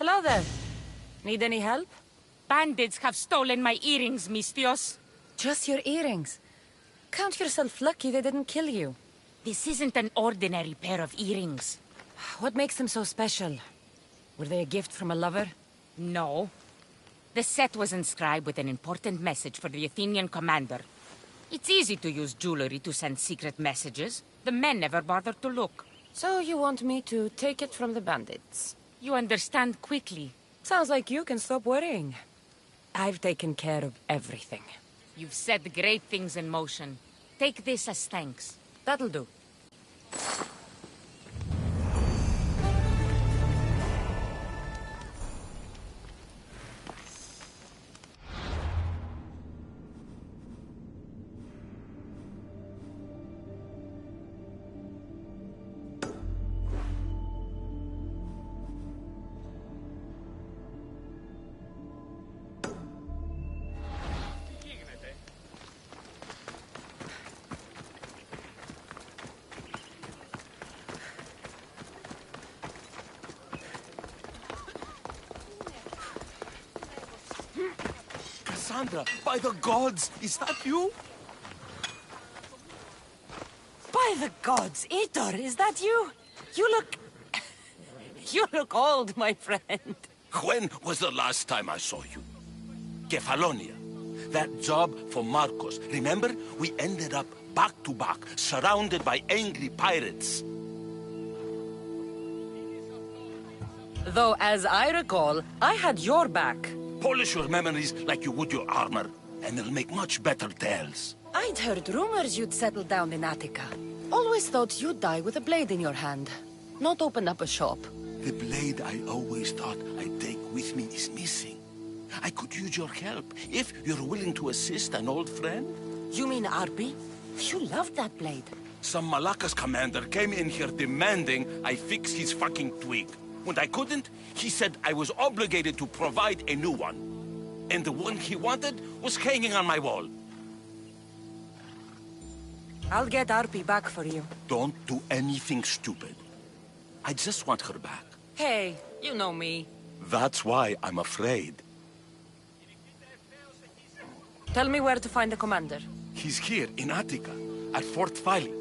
Hello there. Need any help? Bandits have stolen my earrings, Mistios. Just your earrings. Count yourself lucky they didn't kill you. This isn't an ordinary pair of earrings. What makes them so special? Were they a gift from a lover? No. The set was inscribed with an important message for the Athenian commander. It's easy to use jewelry to send secret messages. The men never bothered to look. So you want me to take it from the bandits? You understand quickly. Sounds like you can stop worrying. I've taken care of everything. You've set great things in motion. Take this as thanks. That'll do. Cassandra, by the gods, is that you? By the gods, Aitor, is that you? You look... You look old, my friend. When was the last time I saw you? Kefalonia. That job for Marcos. Remember? We ended up back to back, surrounded by angry pirates. Though, as I recall, I had your back. Polish your memories like you would your armor, and they'll make much better tales. I'd heard rumors you'd settled down in Attica. Always thought you'd die with a blade in your hand, not open up a shop. The blade I always thought I'd take with me is missing. I could use your help, if you're willing to assist an old friend. You mean Arpi? You loved that blade. Some Malacca's commander came in here demanding I fix his fucking twig. When I couldn't, he said I was obligated to provide a new one. And the one he wanted was hanging on my wall. I'll get Arpi back for you. Don't do anything stupid. I just want her back. Hey, you know me. That's why I'm afraid. Tell me where to find the commander. He's here in Attica, at Fort Phyle.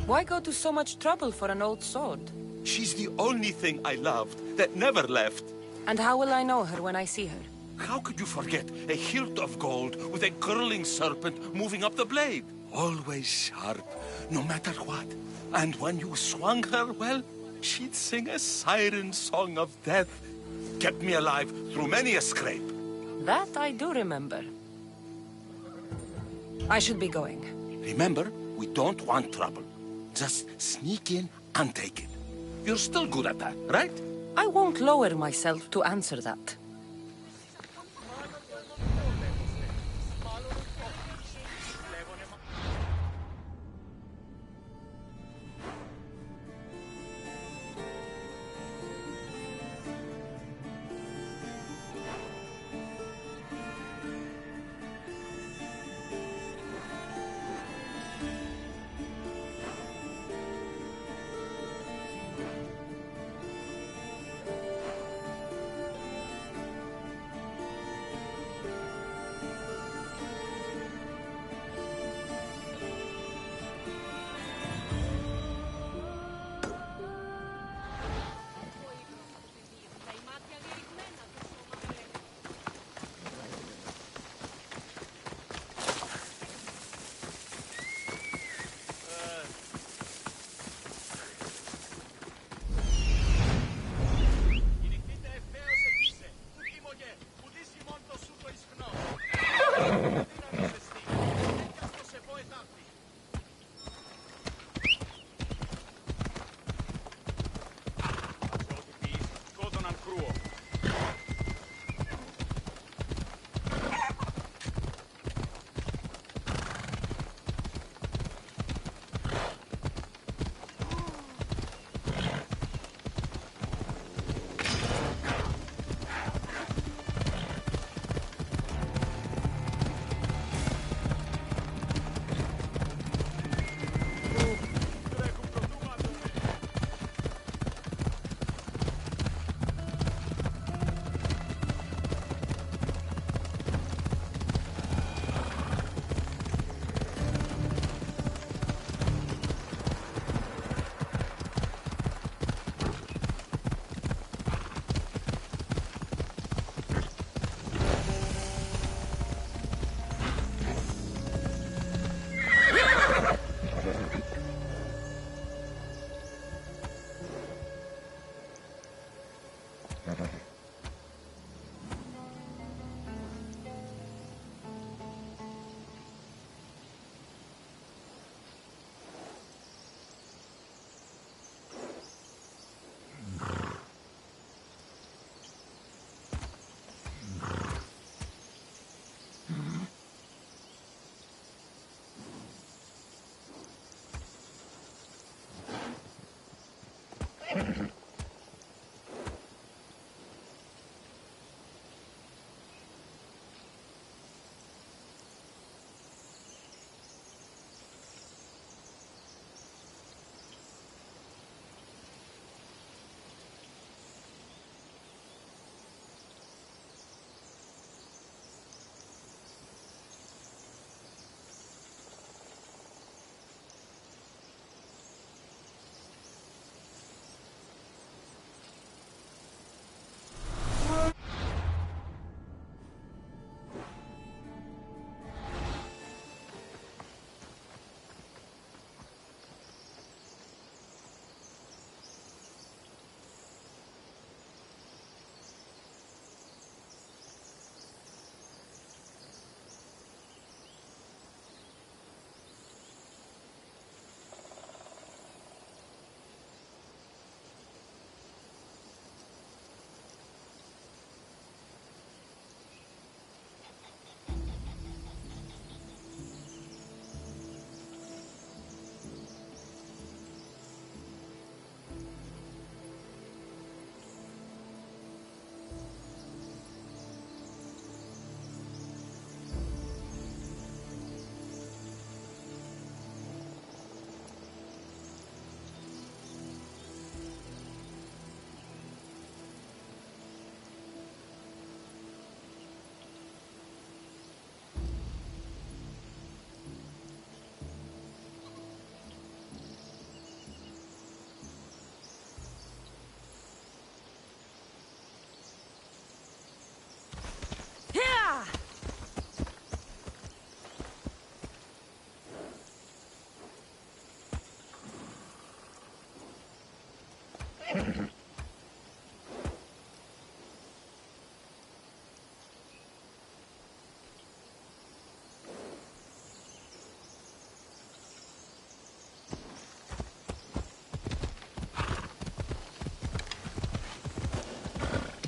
Why go to so much trouble for an old sword? She's the only thing I loved that never left. And how will I know her when I see her? How could you forget a hilt of gold with a curling serpent moving up the blade? Always sharp, no matter what. And when you swung her, well, she'd sing a siren song of death. Kept me alive through many a scrape. That I do remember. I should be going. Remember, we don't want trouble. Just sneak in and take it. You're still good at that, right? I won't lower myself to answer that.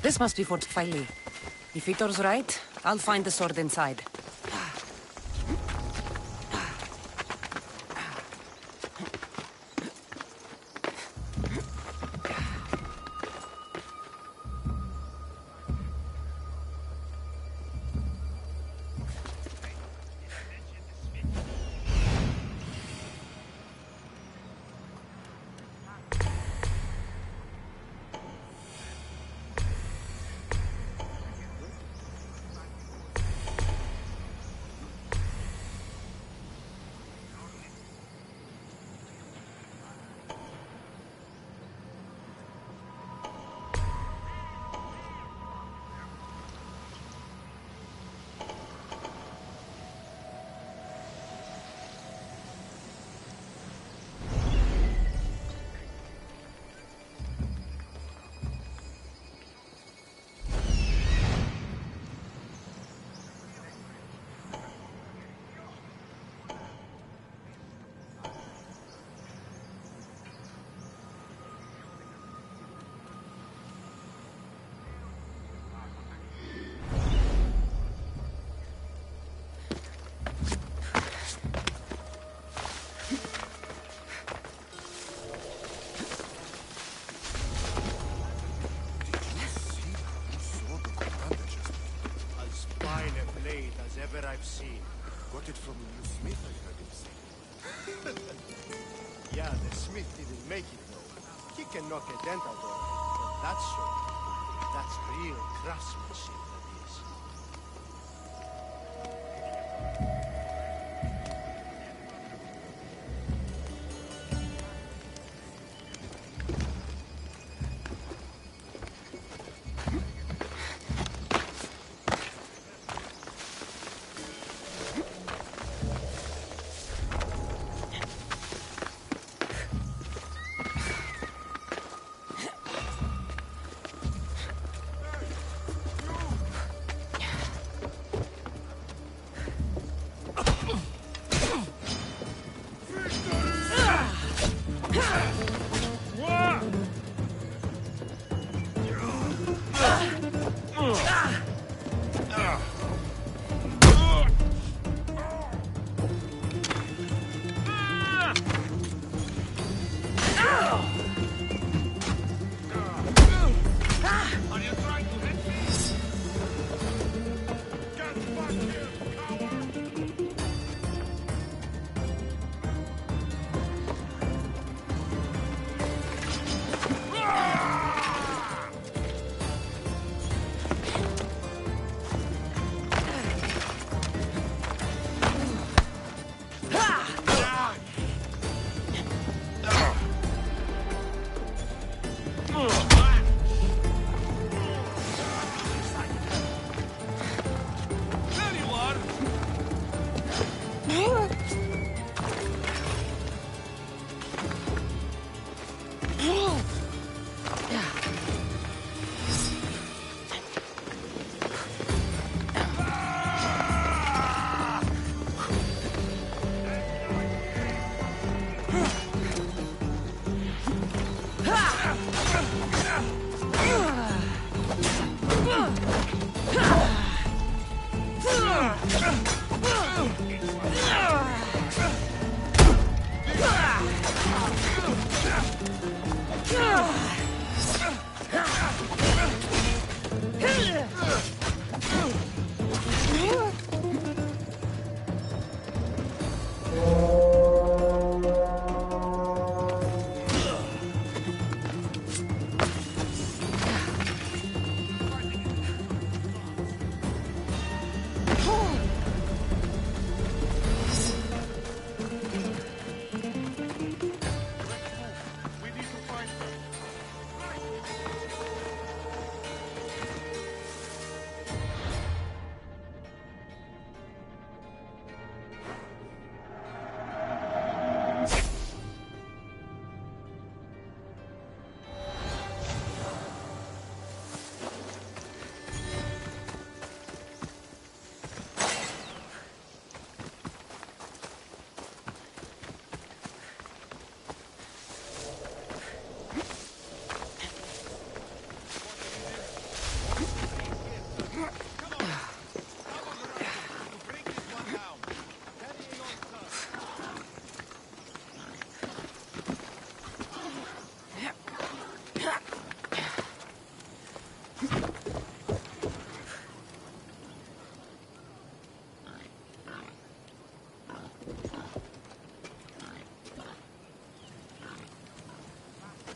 This must be Fort Filey. If Vitor's right, I'll find the sword inside. Ever I've seen. Got it from the smith, I heard him say. Yeah, the smith didn't make it though. He can knock a dent out of it, but that's so. That's real craftsmanship, that is.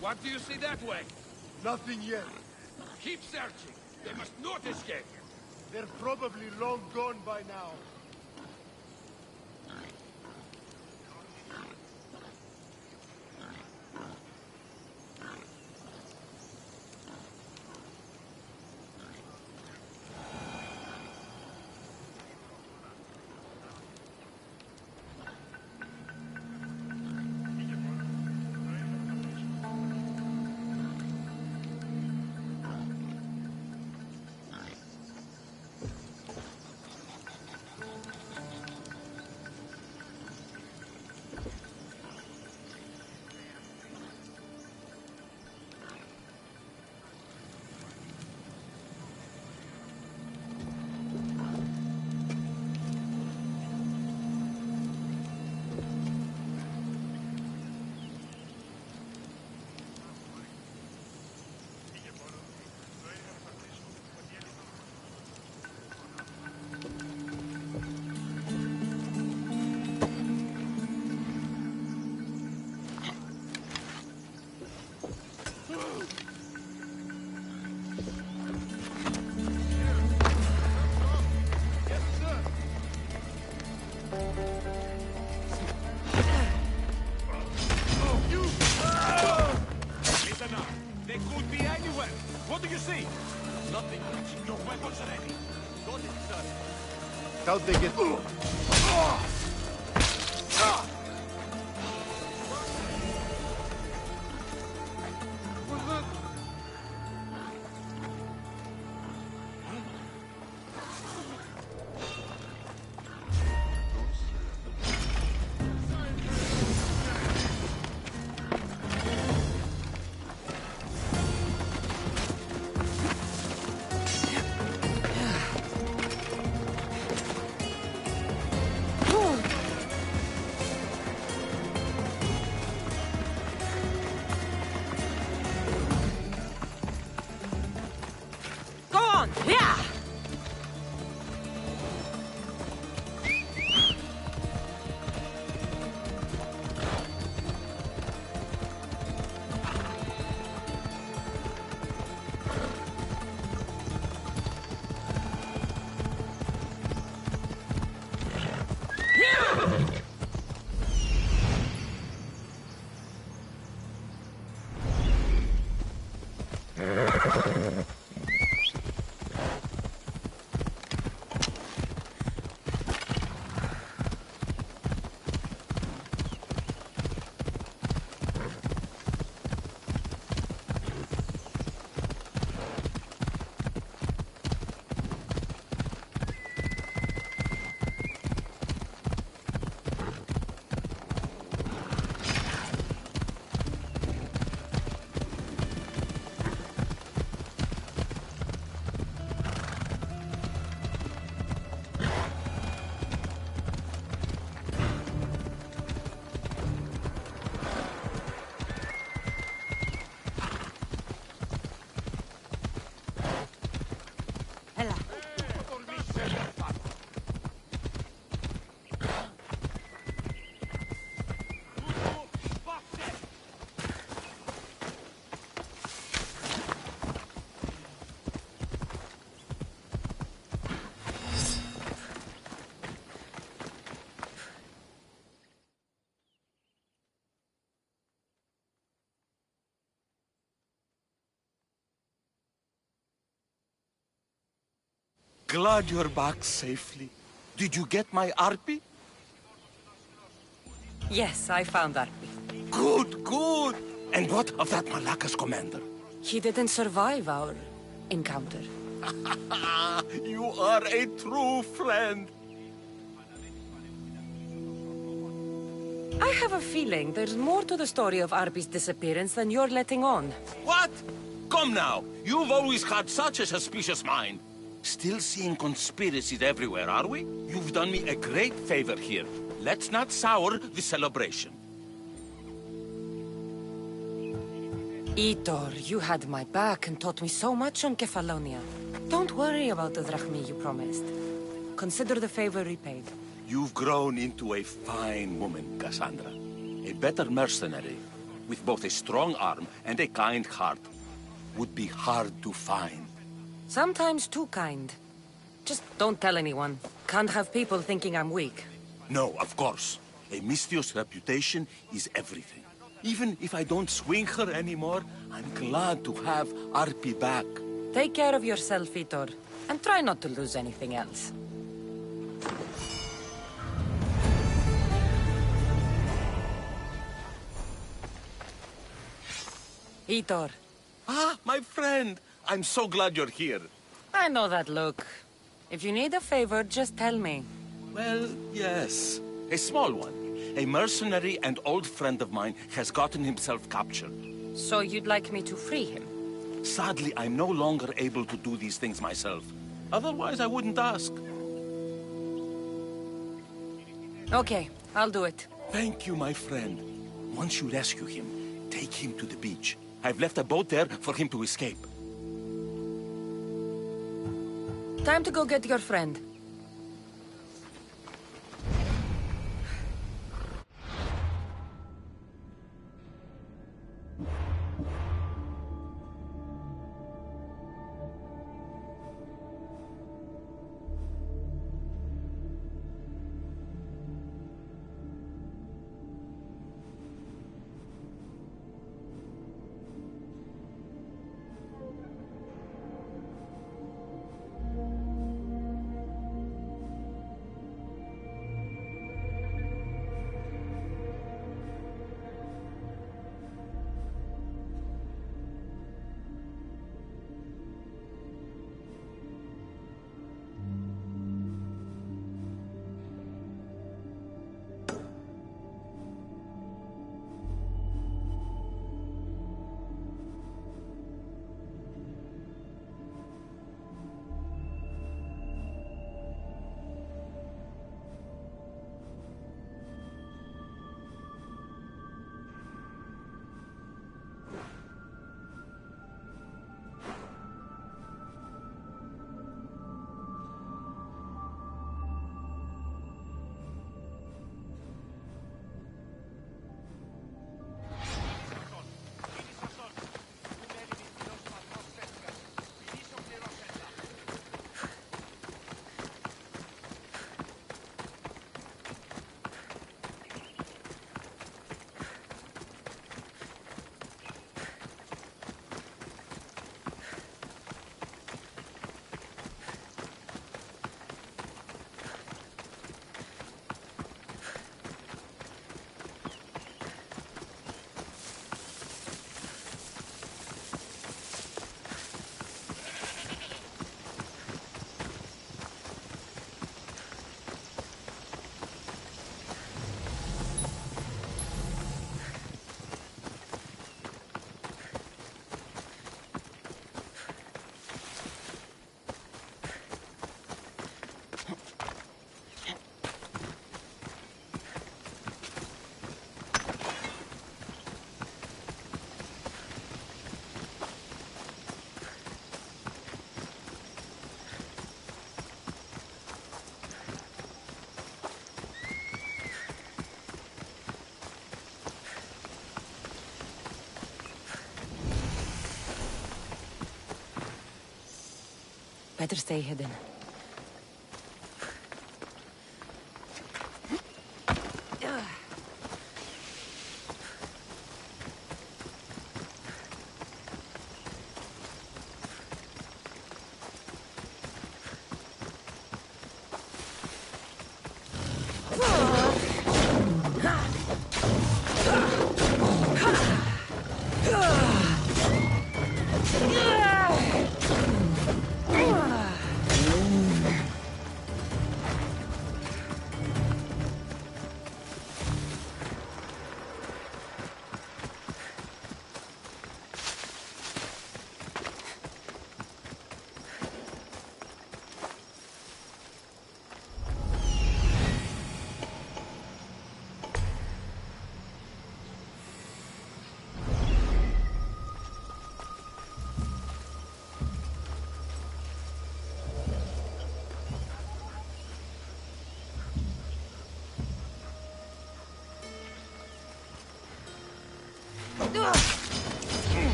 What do you see that way? Nothing yet. Keep searching. They must not escape. They're probably long gone by now. How'd they get... Glad you're back safely. Did you get my Arpy? Yes, I found Arpi. Good, good. And what of that Malacca's commander? He didn't survive our encounter. You are a true friend. I have a feeling there's more to the story of Arpi's disappearance than you're letting on. What? Come now. You've always had such a suspicious mind. Still seeing conspiracies everywhere, are we? You've done me a great favor here. Let's not sour the celebration. Itor, you had my back and taught me so much on Kefalonia. Don't worry about the drachmi you promised. Consider the favor repaid. You've grown into a fine woman, Cassandra. A better mercenary. with both a strong arm and a kind heart would be hard to find. Sometimes too kind. Just don't tell anyone. Can't have people thinking I'm weak. No, of course. A Misthios reputation is everything. Even if I don't swing her anymore, I'm glad to have Arpi back. Take care of yourself, Vitor. And try not to lose anything else. Vitor. Ah, my friend! I'm so glad you're here. I know that look. If you need a favor, just tell me. Well, yes. A small one. A mercenary and old friend of mine has gotten himself captured. So you'd like me to free him? Sadly, I'm no longer able to do these things myself. Otherwise, I wouldn't ask. Okay, I'll do it. Thank you, my friend. Once you rescue him, take him to the beach. I've left a boat there for him to escape. Time to go get your friend. Better stay hidden.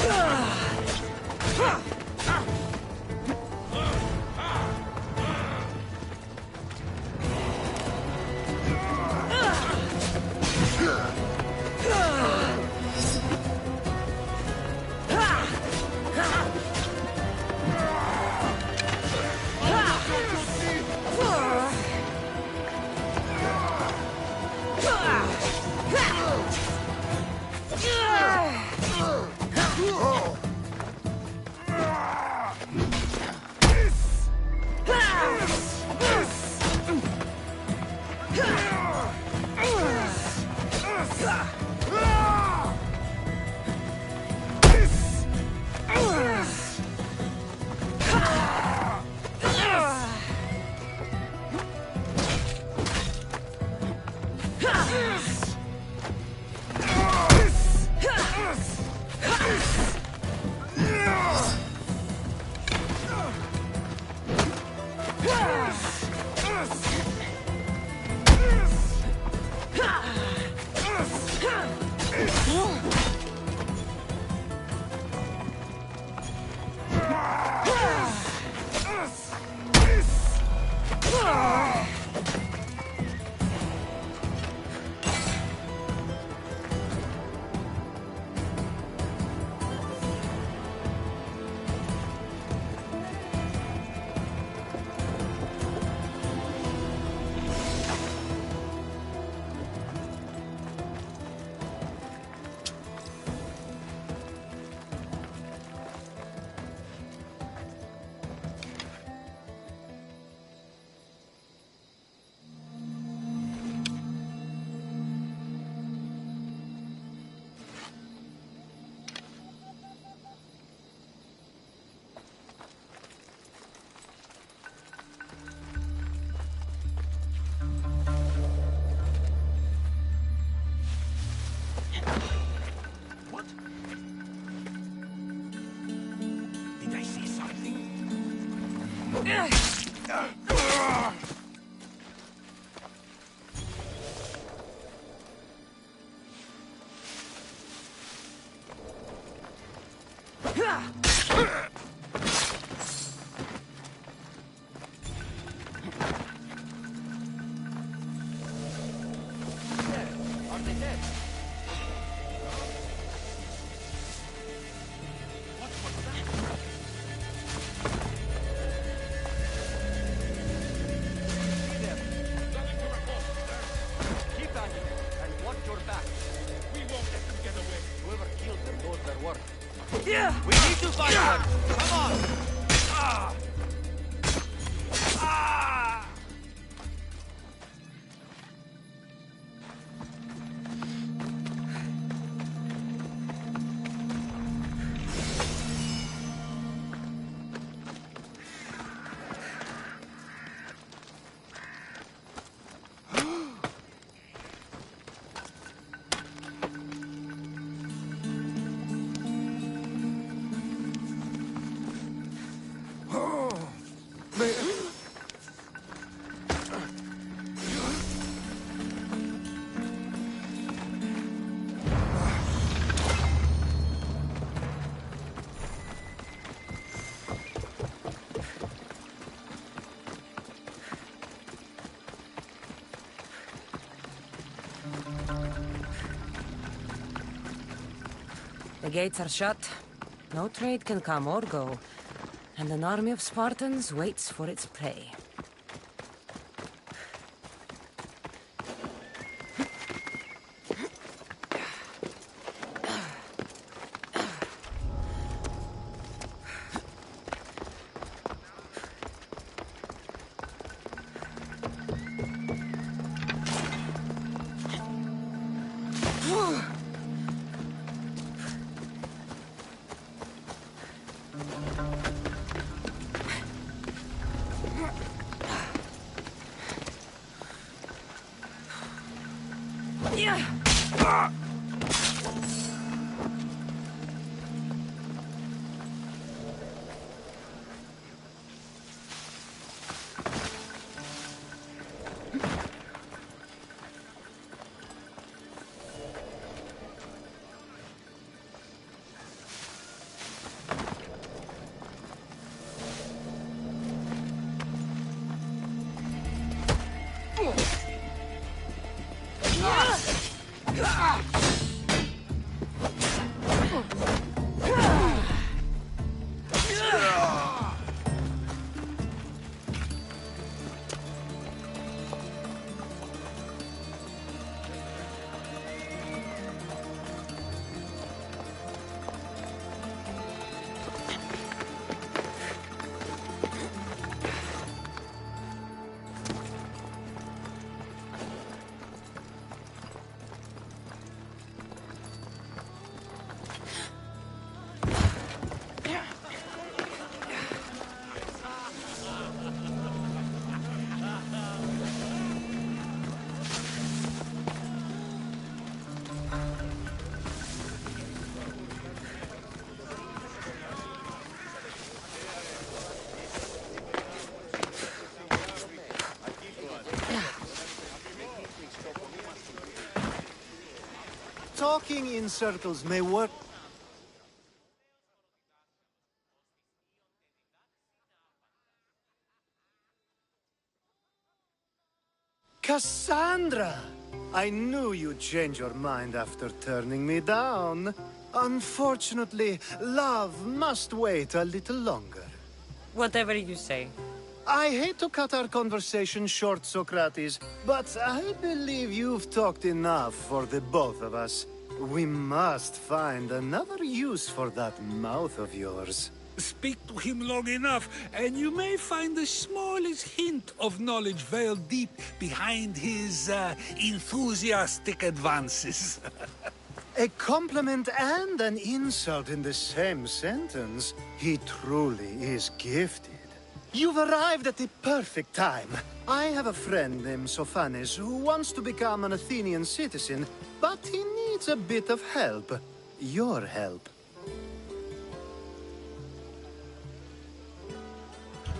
Ugh! We need to find one. Come on. The gates are shut. No trade can come or go. And an army of Spartans waits for its prey. Talking in circles may work. Cassandra! I knew you'd change your mind after turning me down. Unfortunately, love must wait a little longer. Whatever you say. I hate to cut our conversation short, Socrates, but I believe you've talked enough for the both of us. We must find another use for that mouth of yours. Speak to him long enough, and you may find the smallest hint of knowledge veiled deep behind his enthusiastic advances. A compliment and an insult in the same sentence. He truly is gifted. You've arrived at the perfect time. I have a friend named Sophanes who wants to become an Athenian citizen, but he needs a bit of help. Your help.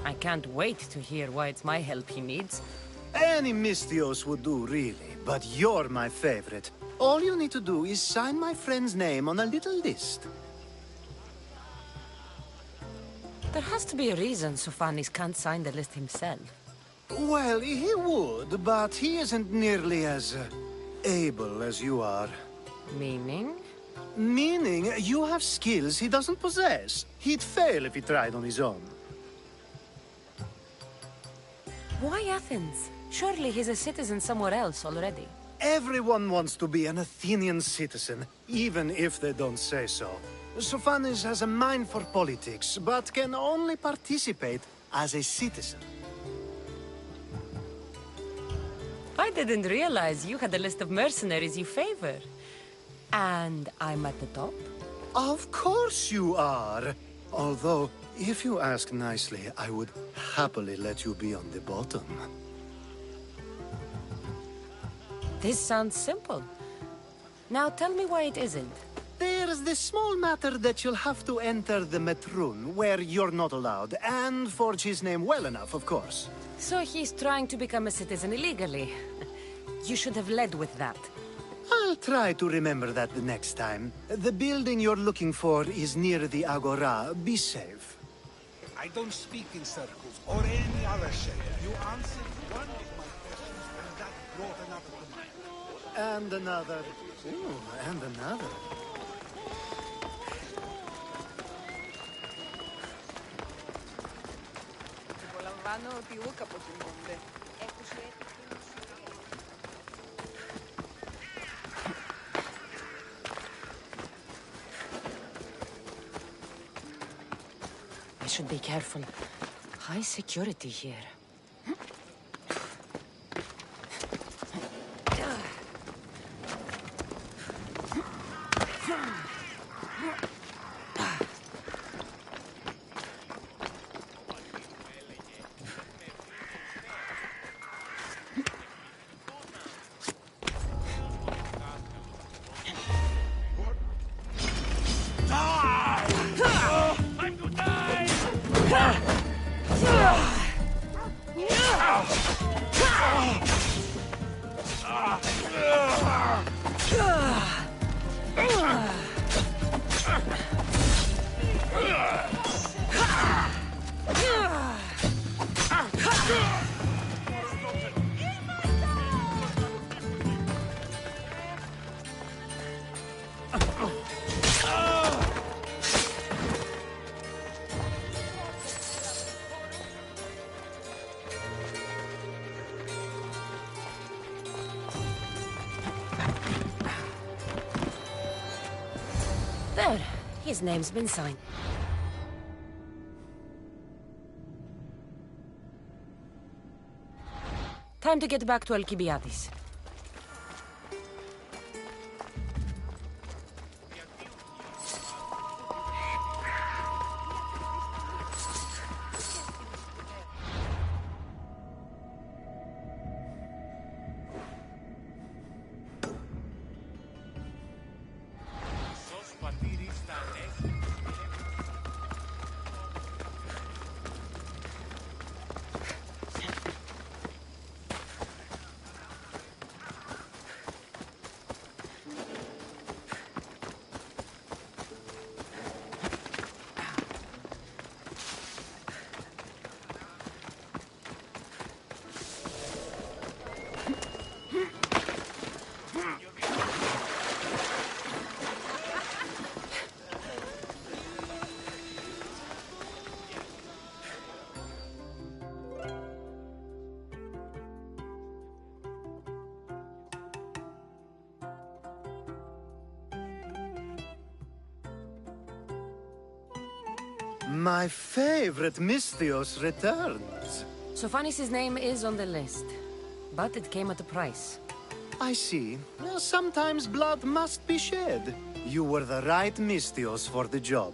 I can't wait to hear why it's my help he needs. Any Misthios would do, really, but you're my favorite. All you need to do is sign my friend's name on a little list. There has to be a reason Sofanis can't sign the list himself. Well, he would, but he isn't nearly as able as you are. Meaning? Meaning you have skills he doesn't possess. He'd fail if he tried on his own. Why Athens? Surely he's a citizen somewhere else already. Everyone wants to be an Athenian citizen, even if they don't say so. Sophanis has a mind for politics, but can only participate as a citizen. I didn't realize you had a list of mercenaries you favor. And I'm at the top? Of course you are! Although, if you ask nicely, I would happily let you be on the bottom. This sounds simple. Now tell me why it isn't. There's this small matter that you'll have to enter the Metroon, where you're not allowed, and forge his name well enough, of course. So he's trying to become a citizen illegally. You should have led with that. I'll try to remember that the next time. The building you're looking for is near the Agora. Be safe. I don't speak in circles or any other shape. You answered one of my questions, and that brought another to mind. And another. Ooh, and another. Απολαμβάνω ότι ούκα αποτιμούνται. I should be careful. High security here. There. His name's been signed. Time to get back to Alcibiades. My favorite Misthios returns. Sophanis' name is on the list, but it came at a price. I see. Well, sometimes blood must be shed. You were the right Misthios for the job.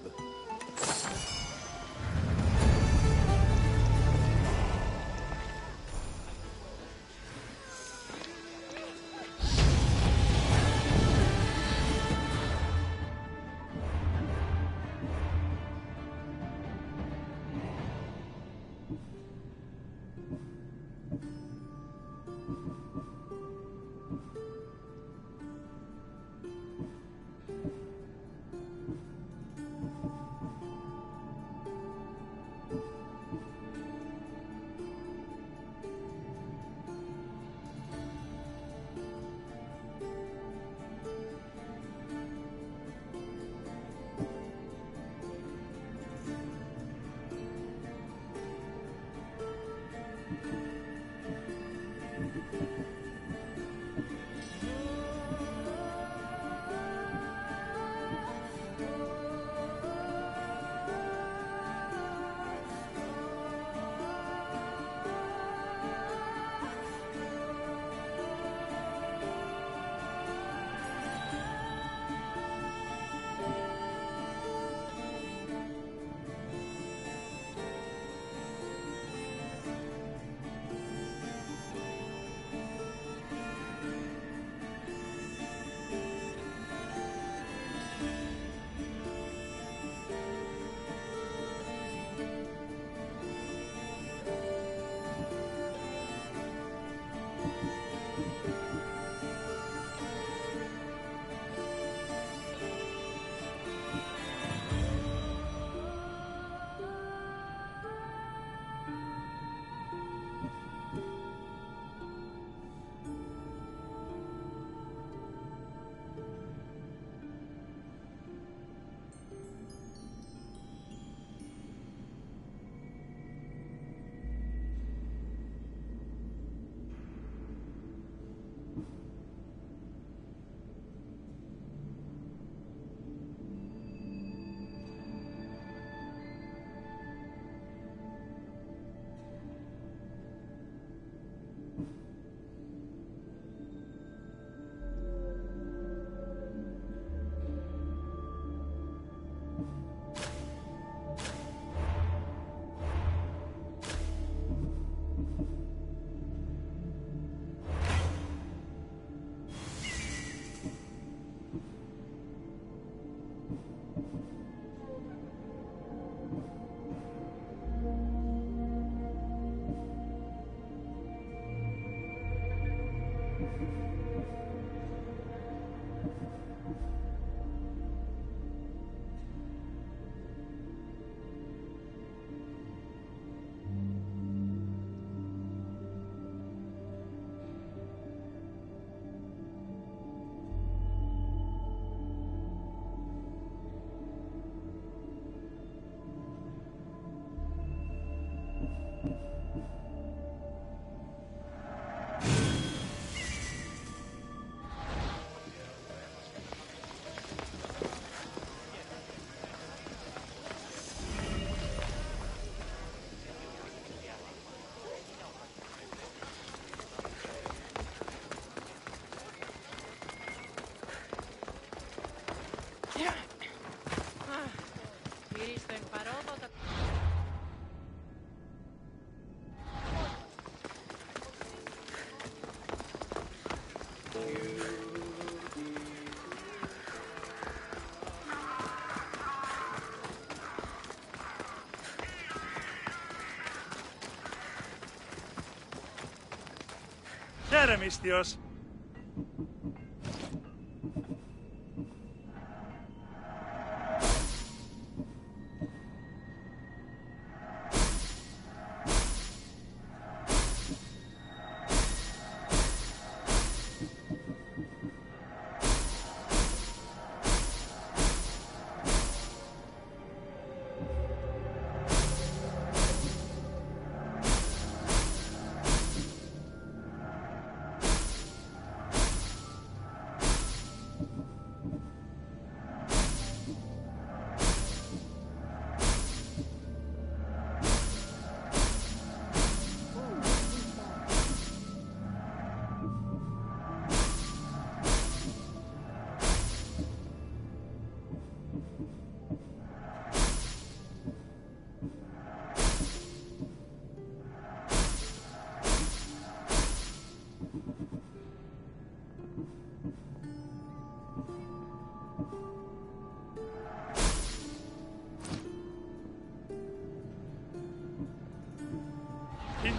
Piacere, Misthios.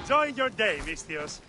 Enjoy your day, Misthios.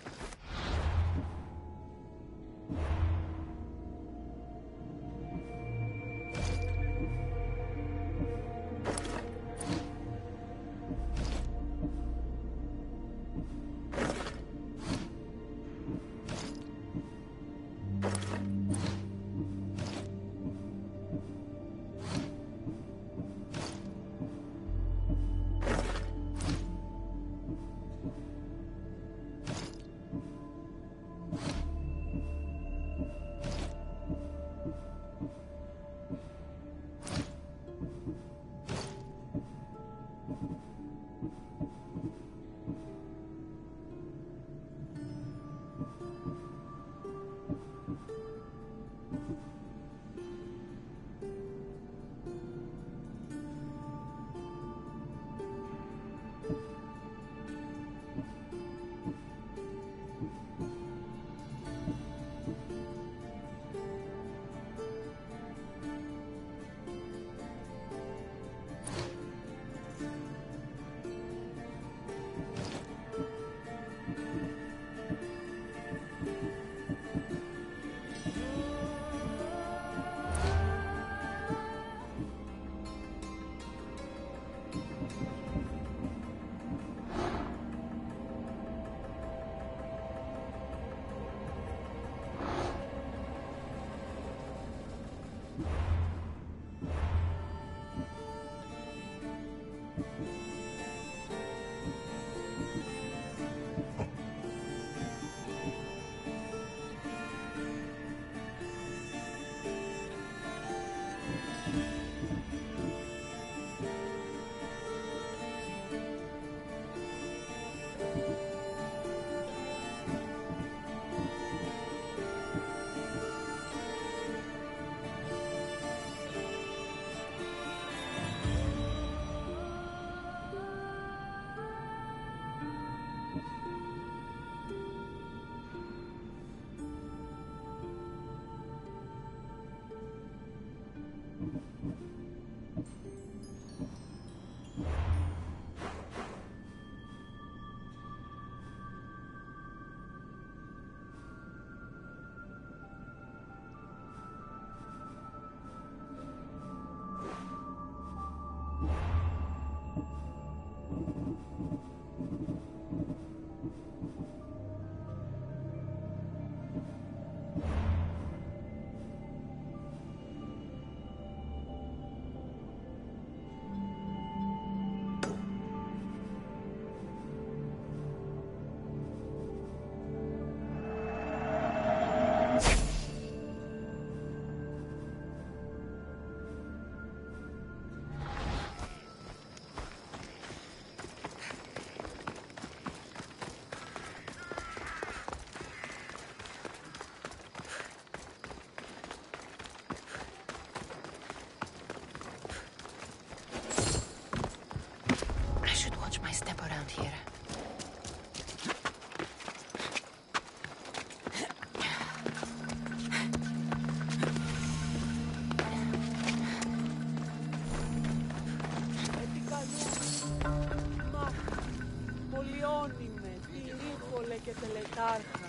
Πολιόνιμε, Τυρίφωλε και Τελετάρχα.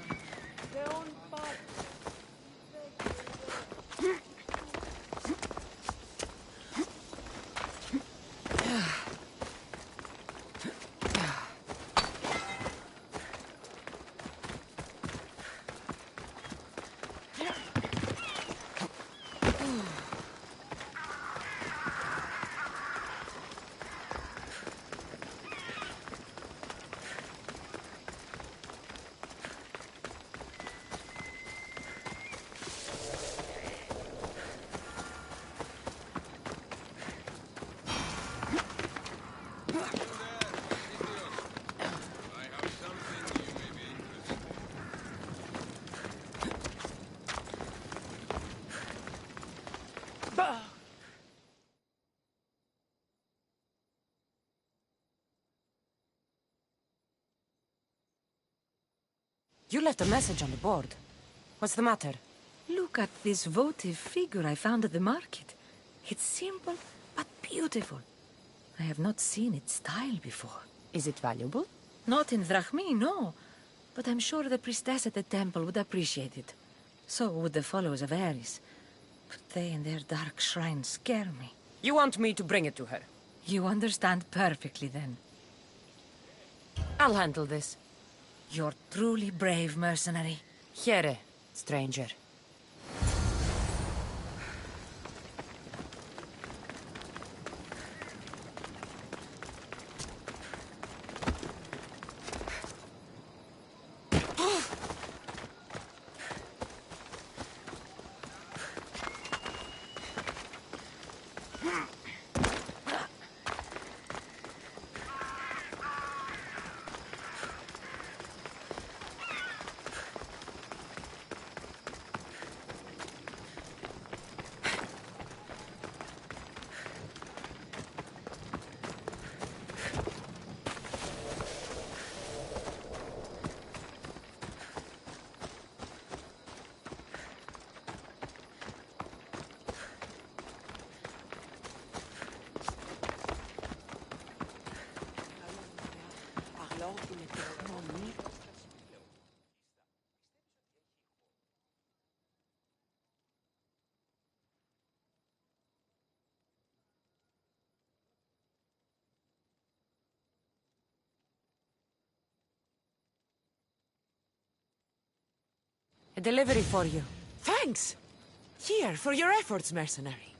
You left a message on the board. What's the matter? Look at this votive figure I found at the market. It's simple, but beautiful. I have not seen its style before. Is it valuable? Not in drachmi, no. But I'm sure the priestess at the temple would appreciate it. So would the followers of Ares. But they and their dark shrines scare me. You want me to bring it to her? You understand perfectly, then. I'll handle this. You're truly brave, mercenary. Here, stranger. A delivery for you. Thanks! Here, for your efforts, mercenary.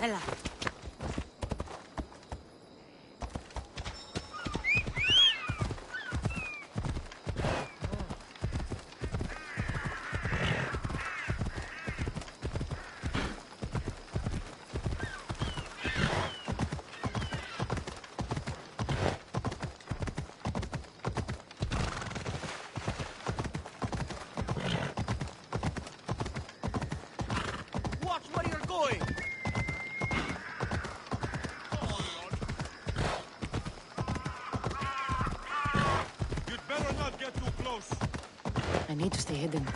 Ella. Watch where you're going! You'd better not get too close. I need to stay hidden.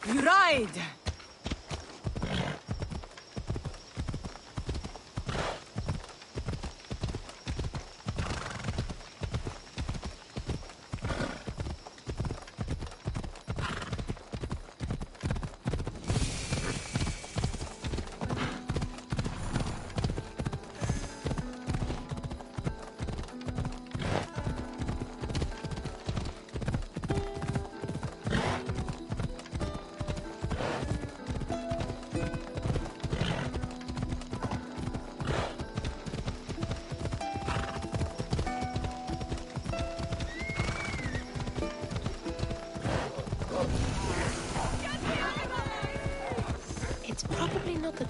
You ride!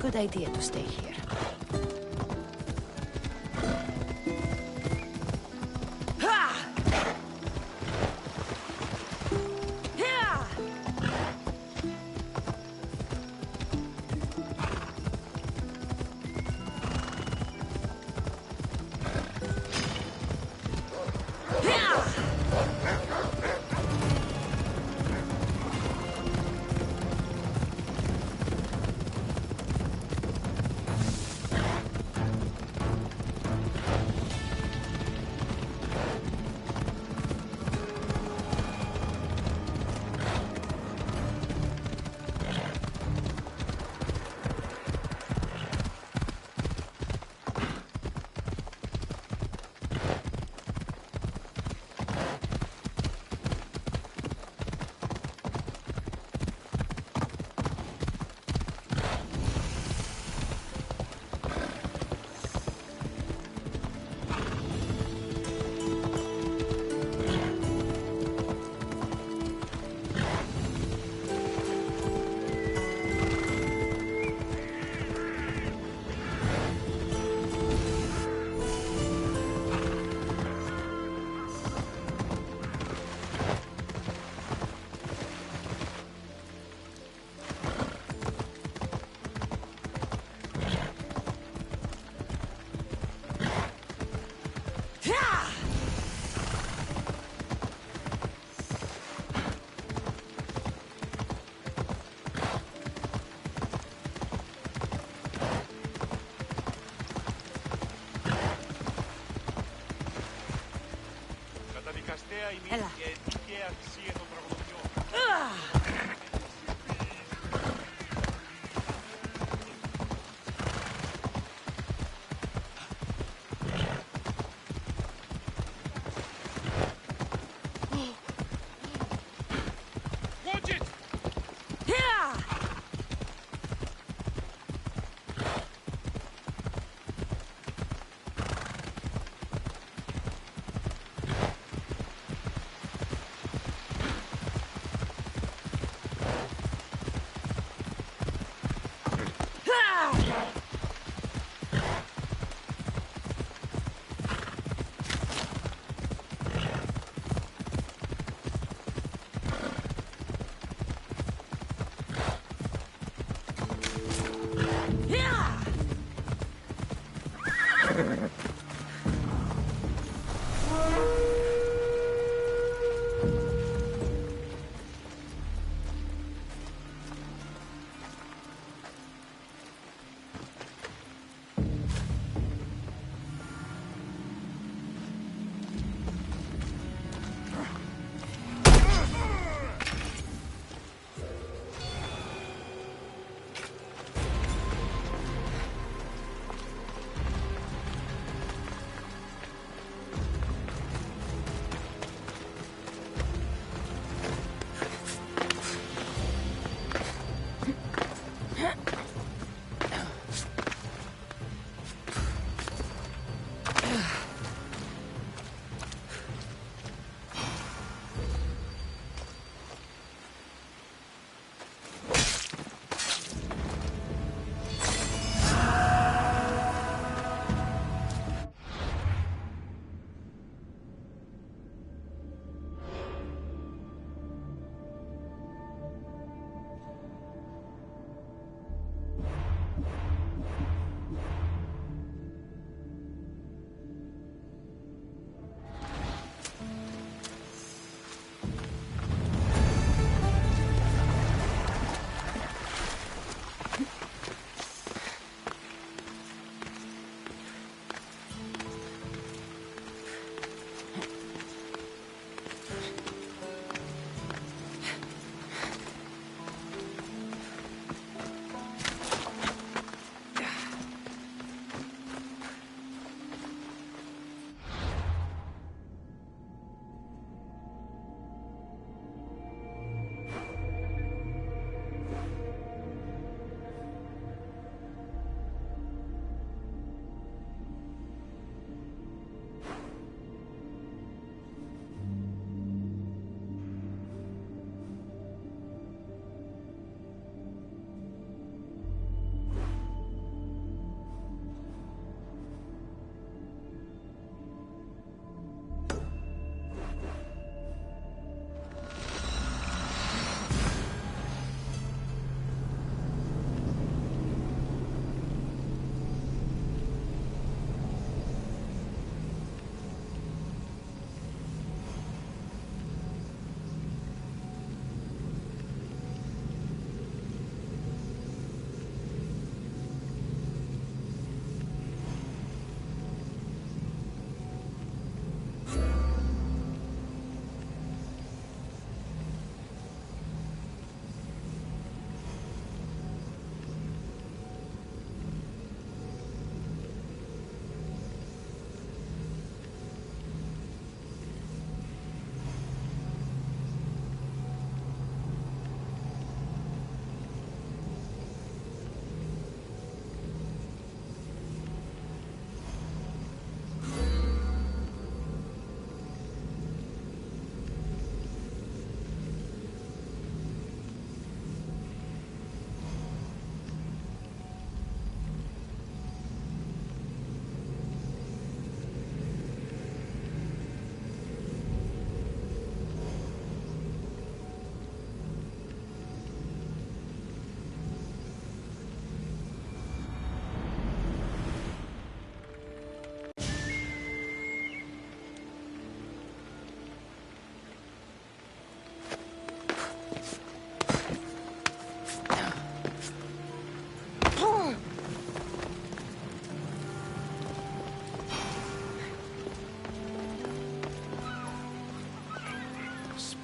good idea to stay here. Έλα.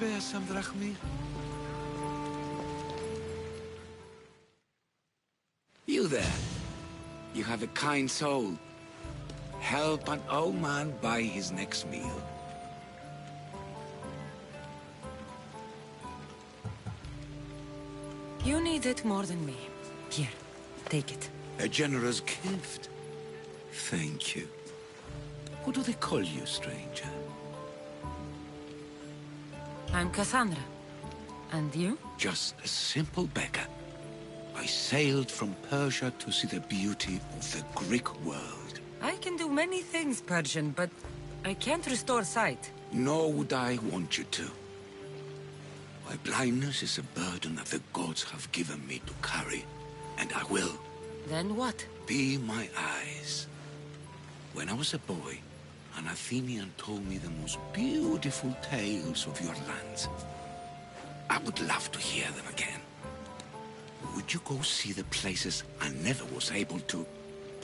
spare some drachmi? You there. You have a kind soul. Help an old man buy his next meal. You need it more than me. Here, take it. A generous gift. Thank you. What do they call you, stranger? I'm Cassandra. And you? Just a simple beggar. I sailed from Persia to see the beauty of the Greek world. I can do many things, Persian, but I can't restore sight. Nor would I want you to. My blindness is a burden that the gods have given me to carry, and I will. Then what? Be my eyes. When I was a boy, an Athenian told me the most beautiful tales of your lands. I would love to hear them again. Would you go see the places I never was able to,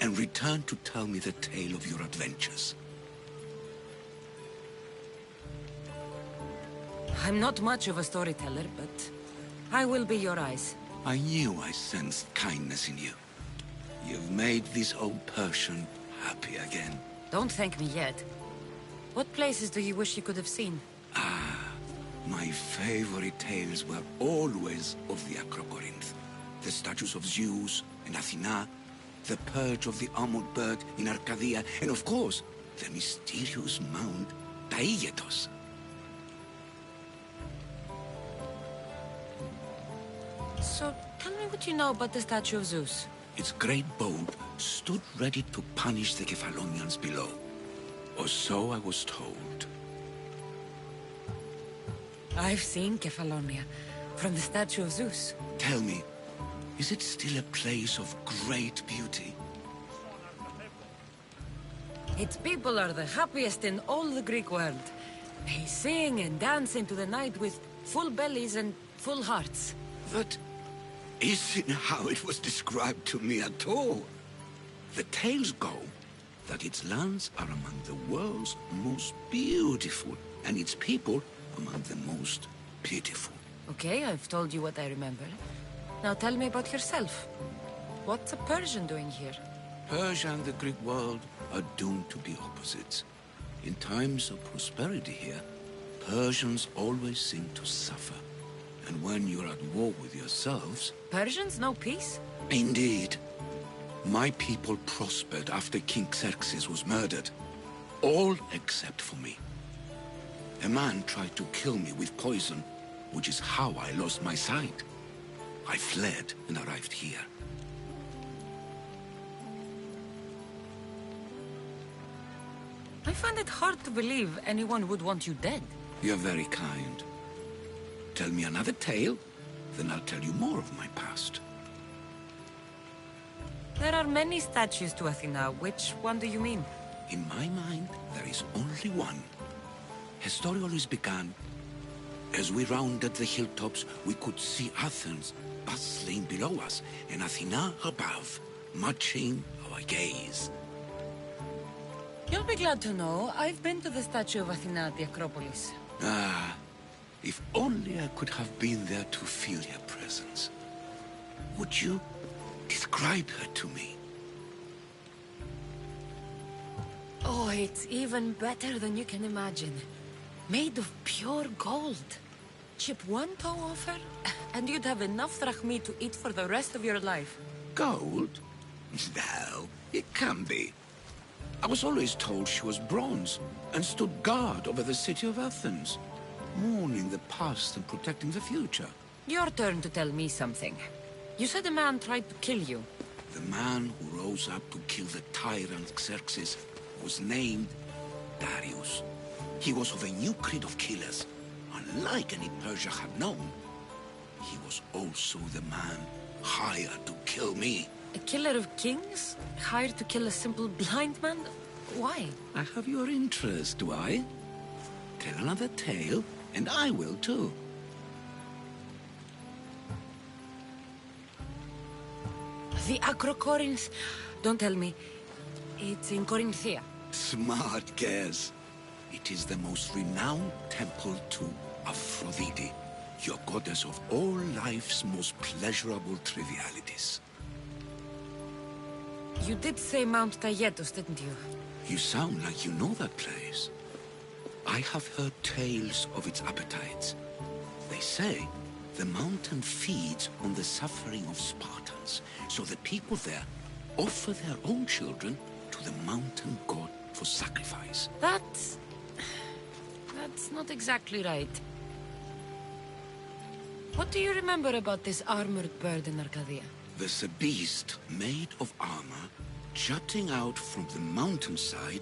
and return to tell me the tale of your adventures? I'm not much of a storyteller, but I will be your eyes. I knew I sensed kindness in you. You've made this old Persian happy again. Don't thank me yet. What places do you wish you could have seen? My favorite tales were always of the Acrocorinth. The statues of Zeus and Athena, the perch of the armored bird in Arcadia, and of course, the mysterious Mount Taigetos. So, tell me what you know about the statue of Zeus. Its great bow stood ready to punish the Kephalonians below. Or so I was told. I've seen Kephallonia, from the statue of Zeus. Tell me, is it still a place of great beauty? Its people are the happiest in all the Greek world. They sing and dance into the night with full bellies and full hearts. That isn't how it was described to me at all. The tales go that its lands are among the world's most beautiful, and its people among the most pitiful. Okay, I've told you what I remember. Now tell me about yourself. What's a Persian doing here? Persia and the Greek world are doomed to be opposites. In times of prosperity here, Persians always seem to suffer. And when you're at war with yourselves... Persians know peace? Indeed. My people prospered after King Xerxes was murdered. All except for me. A man tried to kill me with poison, which is how I lost my sight. I fled and arrived here. I find it hard to believe anyone would want you dead. You're very kind. Tell me another tale, then I'll tell you more of my past. There are many statues to Athena. Which one do you mean? In my mind, there is only one. Her story always began. As we rounded the hilltops, we could see Athens bustling below us, and Athena above, matching our gaze. You'll be glad to know I've been to the statue of Athena at the Acropolis. If only I could have been there to feel her presence. Would you describe her to me? Oh, it's even better than you can imagine. Made of pure gold. Chip one toe off her, and you'd have enough drachmi to eat for the rest of your life. Gold? No, it can't be. I was always told she was bronze and stood guard over the city of Athens, mourning the past and protecting the future. Your turn to tell me something. You said a man tried to kill you. The man who rose up to kill the tyrant Xerxes was named Darius. He was of a new creed of killers, unlike any Persia had known. He was also the man hired to kill me. A killer of kings? Hired to kill a simple blind man? Why? I have your interest, do I? Tell another tale, and I will too. The Acrocorinth? Don't tell me. It's in Corinthia. Smart guess. It is the most renowned temple to Aphrodite, your goddess of all life's most pleasurable trivialities. You did say Mount Taygetus, didn't you? You sound like you know that place. I have heard tales of its appetites. They say the mountain feeds on the suffering of Spartans, so the people there offer their own children to the mountain god for sacrifice. That's not exactly right. What do you remember about this armored bird in Arcadia? There's a beast made of armor jutting out from the mountainside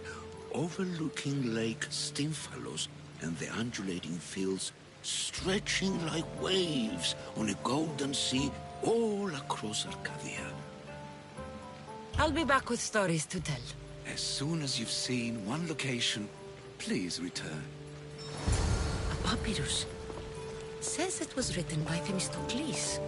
overlooking Lake Stymphalos and the undulating fields stretching like waves on a golden sea all across Arcadia. I'll be back with stories to tell. As soon as you've seen one location, please return. A papyrus. Says it was written by Themistocles.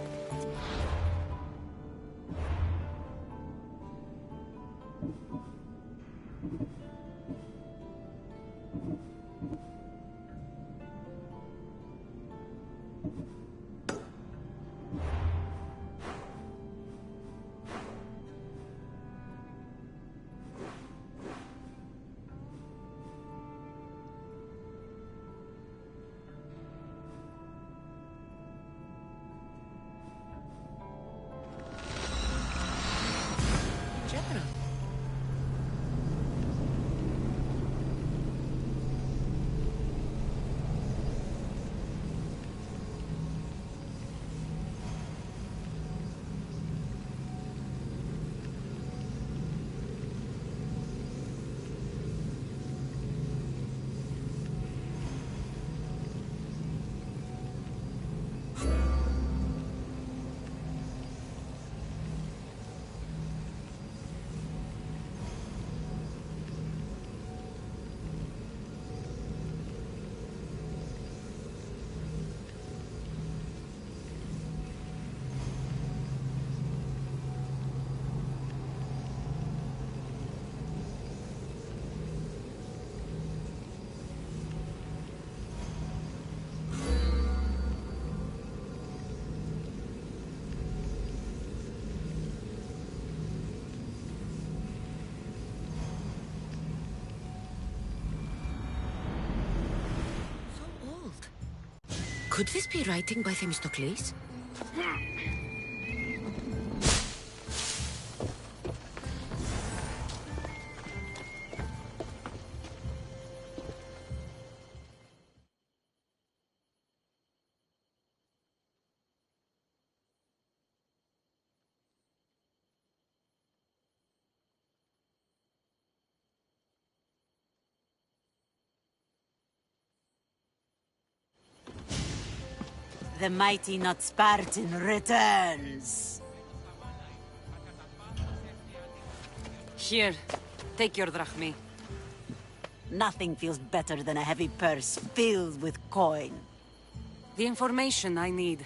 Could this be writing by Themistocles? The mighty not Spartan returns. Here, take your drachmi. Nothing feels better than a heavy purse filled with coin. The information I need.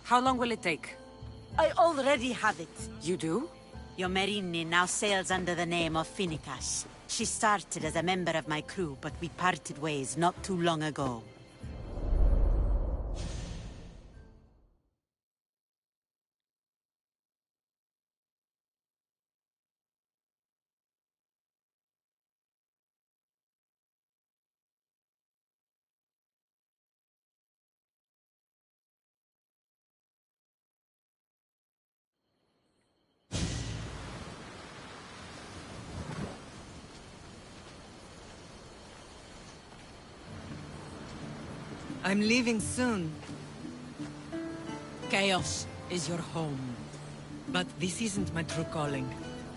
How long will it take? I already have it. You do? Yomerini now sails under the name of Finnikas. She started as a member of my crew, but we parted ways not too long ago. I'm leaving soon. Chaos is your home. But this isn't my true calling.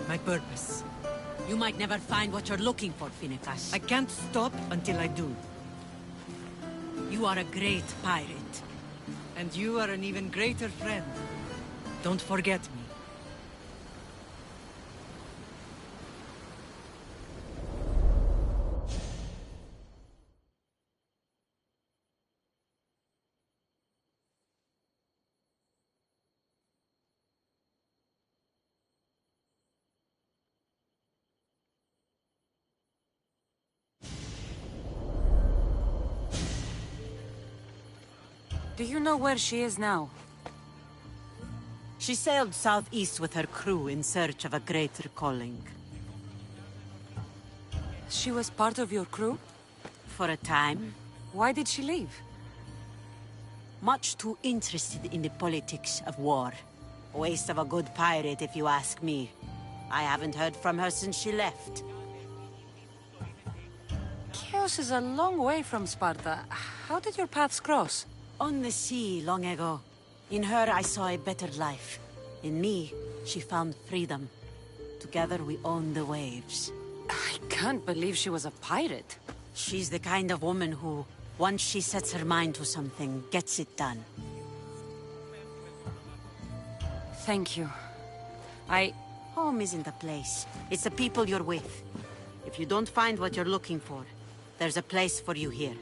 My purpose. You might never find what you're looking for, Finnikas. I can't stop until I do. You are a great pirate. And you are an even greater friend. Don't forget me. Do you know where she is now? She sailed southeast with her crew in search of a greater calling. She was part of your crew? For a time. Why did she leave? Much too interested in the politics of war. Waste of a good pirate, if you ask me. I haven't heard from her since she left. Chios is a long way from Sparta. How did your paths cross? On the sea, long ago. In her, I saw a better life. In me, she found freedom. Together, we owned the waves. I can't believe she was a pirate. She's the kind of woman who, once she sets her mind to something, gets it done. Thank you. Home isn't a place. It's the people you're with. If you don't find what you're looking for, there's a place for you here.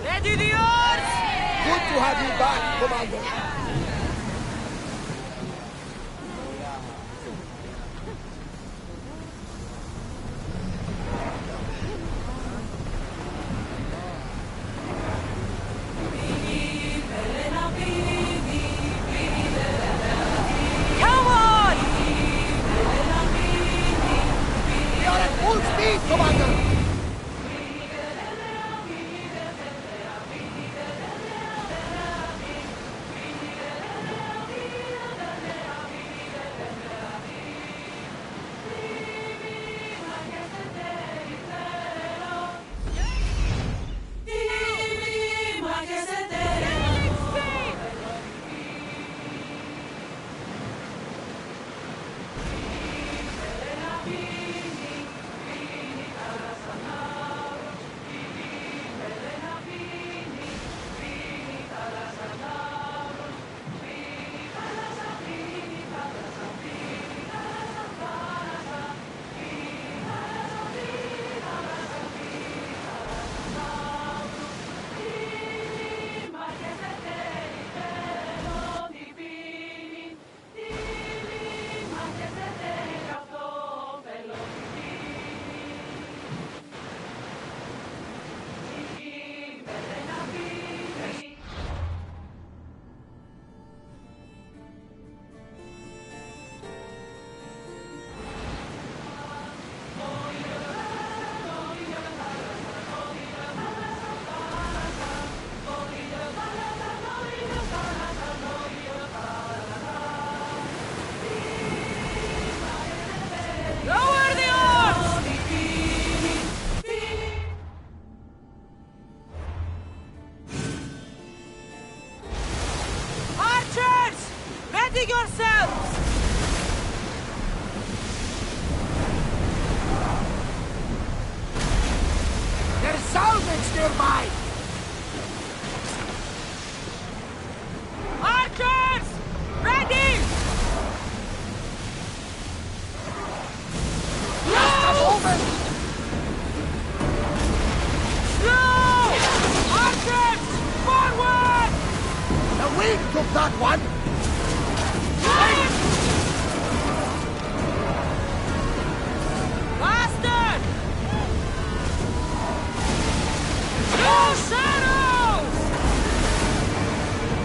Ready the oars! Good to have you back, Commander. Come on! We are at full speed, Commander. reinforcements! No! Archers! Forward! The wind took that one! Faster! No shadows!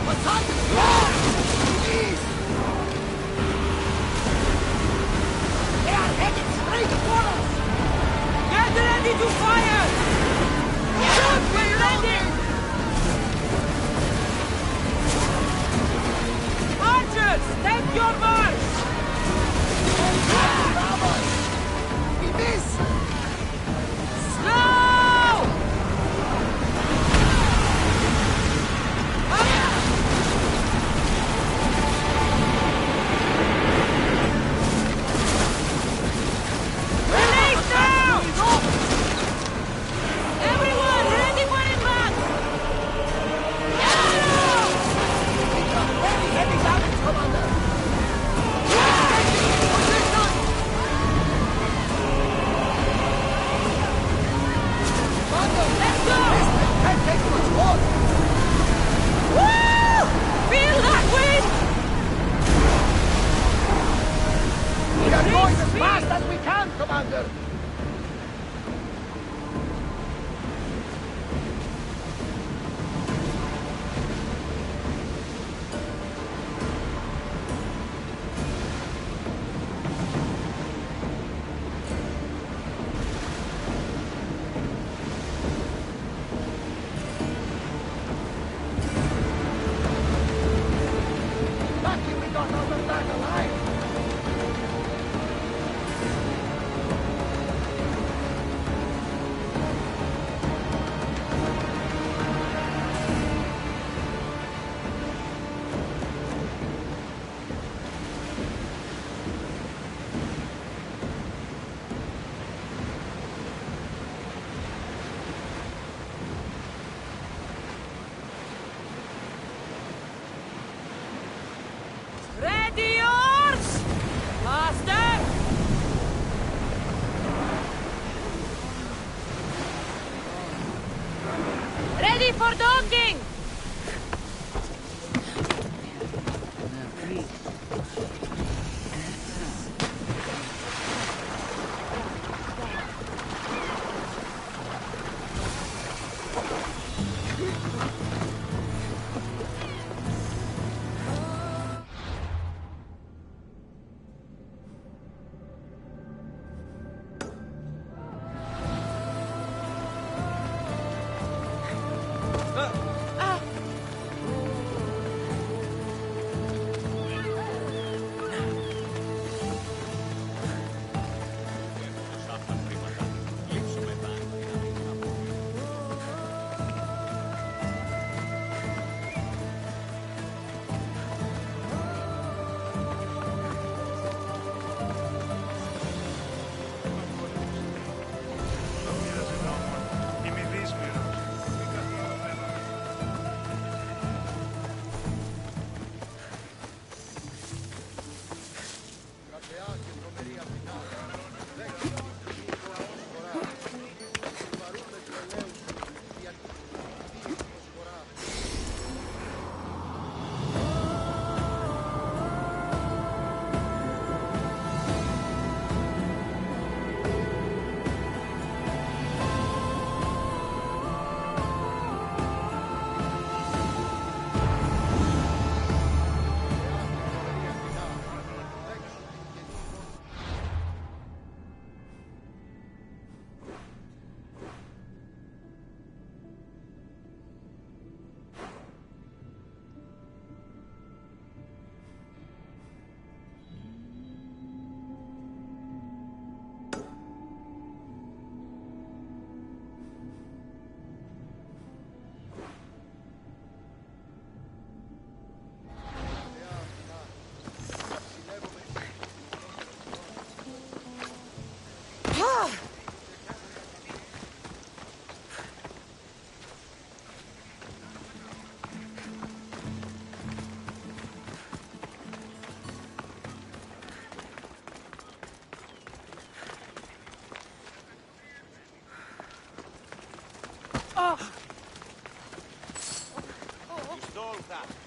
Attack! Wrong! East! They are headed straight for us! Get ready to fire! Shoot when ready! Archers, take your march! We miss! Slow! Release now! Everyone, ready for advance! Very heavy damage, Commander! Let's go! Can't take much more! Woo! Feel that wind! We are going as fast as we can, Commander! Lucky we got out of that alive! You stole that.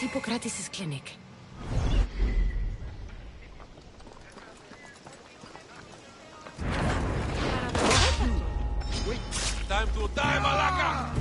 Hippocrates' clinic. Time to die, Malaka!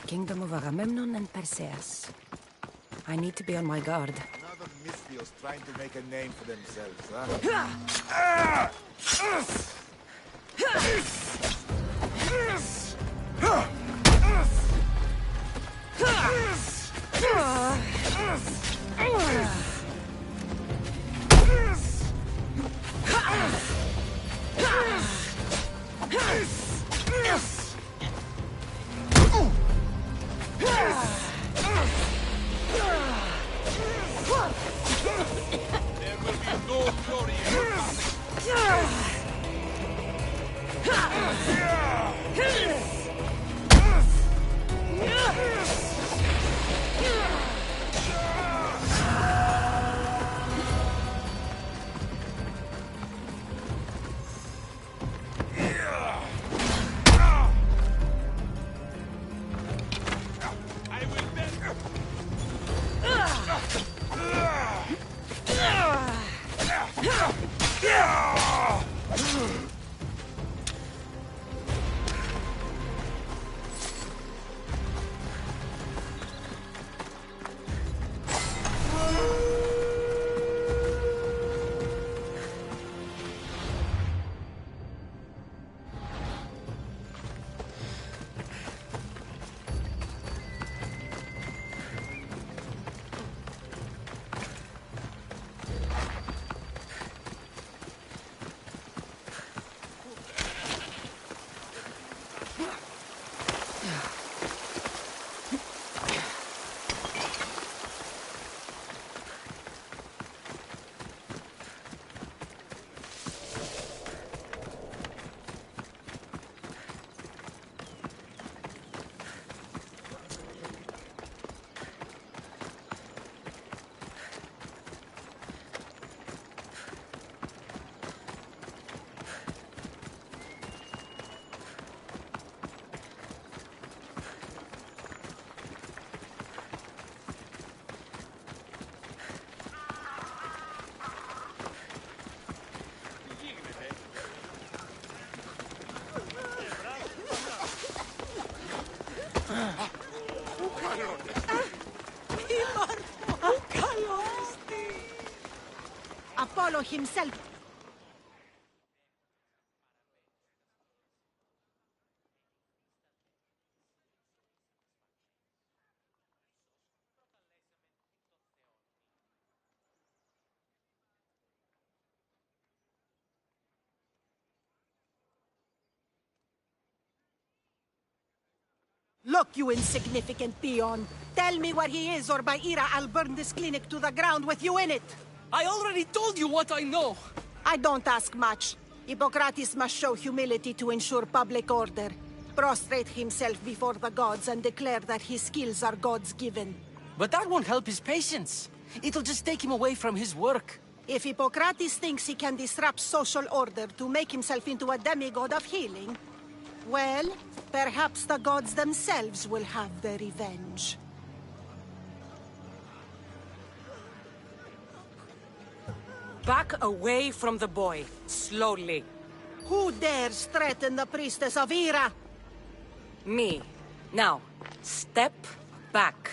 Kingdom of Agamemnon and Perseus. I need to be on my guard. Another Misthios trying to make a name for themselves, huh? There will be no glory in your Apollo himself. Look, you insignificant peon. Tell me where he is, or by Ira, I'll burn this clinic to the ground with you in it. I already told you what I know. I don't ask much. Hippocrates must show humility to ensure public order. Prostrate himself before the gods and declare that his skills are God's given. But that won't help his patients. It'll just take him away from his work. If Hippocrates thinks he can disrupt social order to make himself into a demigod of healing, well, perhaps the gods themselves will have their revenge. Back away from the boy, slowly. Who dares threaten the priestess of Ira? Me. Now, step back.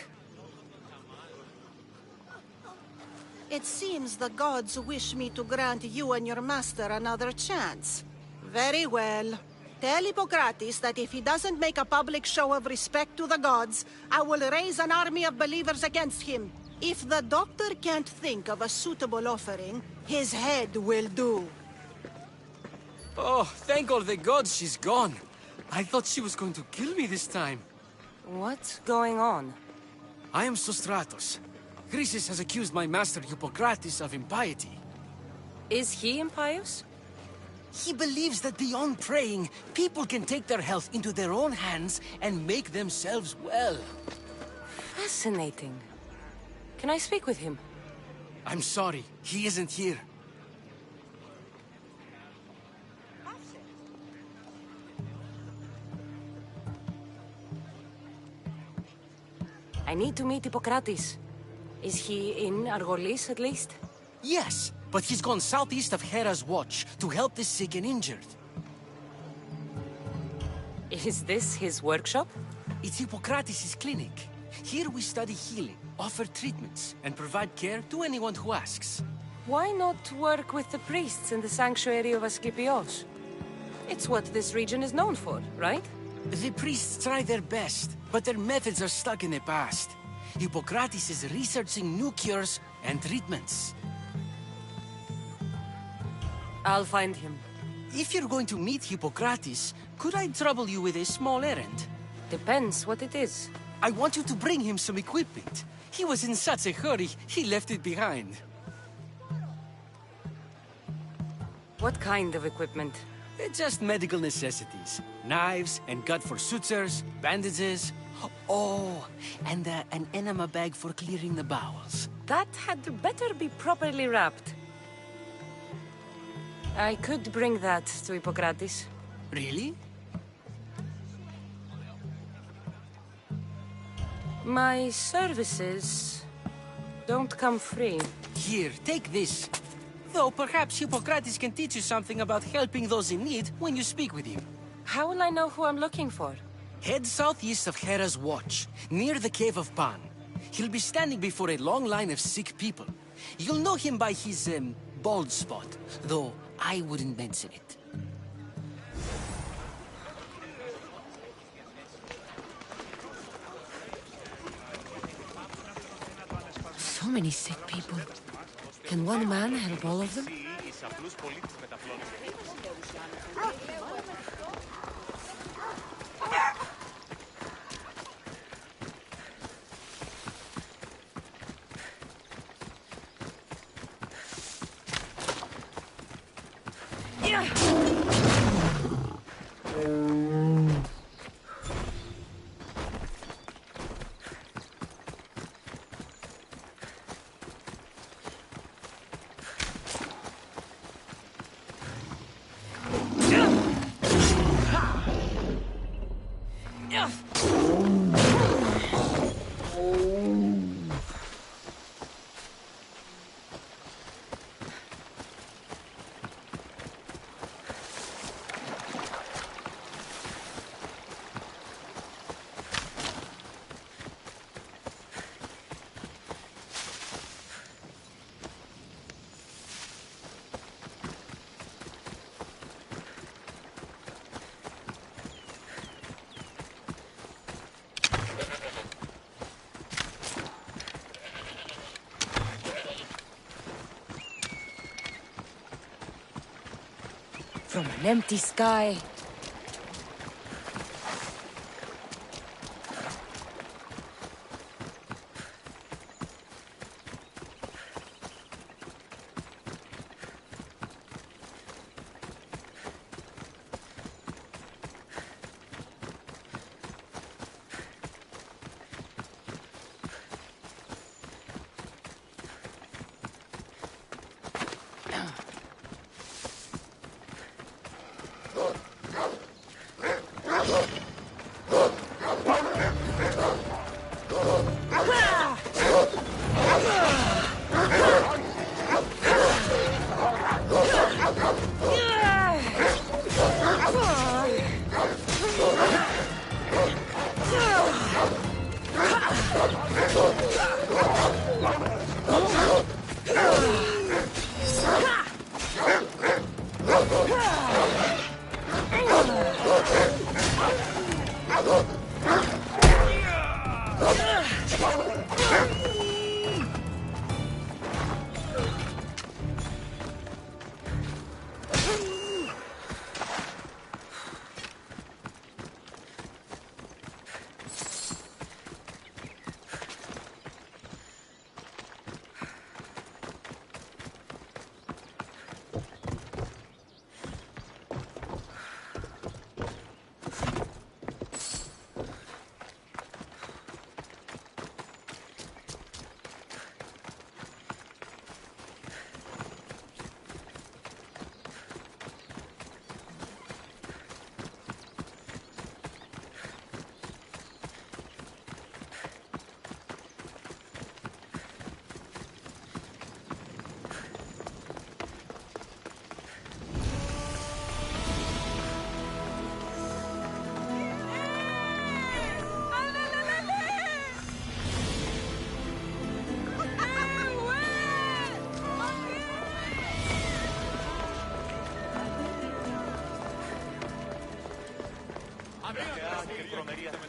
It seems the gods wish me to grant you and your master another chance. Very well. Tell Hippocrates that if he doesn't make a public show of respect to the gods, I will raise an army of believers against him. If the doctor can't think of a suitable offering, his head will do. Oh, thank all the gods she's gone. I thought she was going to kill me this time. What's going on? I am Sostratos. Chrysis has accused my master Hippocrates of impiety. Is he impious? He believes that beyond praying, people can take their health into their own hands and make themselves well. Fascinating. Can I speak with him? I'm sorry, he isn't here. I need to meet Hippocrates. Is he in Argolis, at least? Yes, but he's gone southeast of Hera's watch to help the sick and injured. Is this his workshop? It's Hippocrates' clinic. Here we study healing, offer treatments, and provide care to anyone who asks. Why not work with the priests in the sanctuary of Asclepios? It's what this region is known for, right? The priests try their best, but their methods are stuck in the past. Hippocrates is researching new cures and treatments. I'll find him. If you're going to meet Hippocrates, could I trouble you with a small errand? Depends what it is. I want you to bring him some equipment. He was in such a hurry, he left it behind. What kind of equipment? Just medical necessities. Knives and gut for sutures, bandages. Oh, and an enema bag for clearing the bowels. That had better be properly wrapped. I could bring that to Hippocrates. Really? My services don't come free. Here, take this. Though perhaps Hippocrates can teach you something about helping those in need when you speak with him. How will I know who I'm looking for? Head southeast of Hera's watch, near the Cave of Pan. He'll be standing before a long line of sick people. You'll know him by his, bald spot, though I wouldn't mention it. So many sick people. Can one man help all of them? From an empty sky.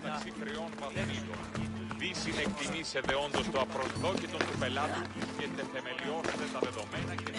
Μεταξύ τριών βαθμίδων. Δι συνεκτιμήσετε όντως το απροσδόκητο του πελάτου και τεθεμελιώσετε τα δεδομένα και...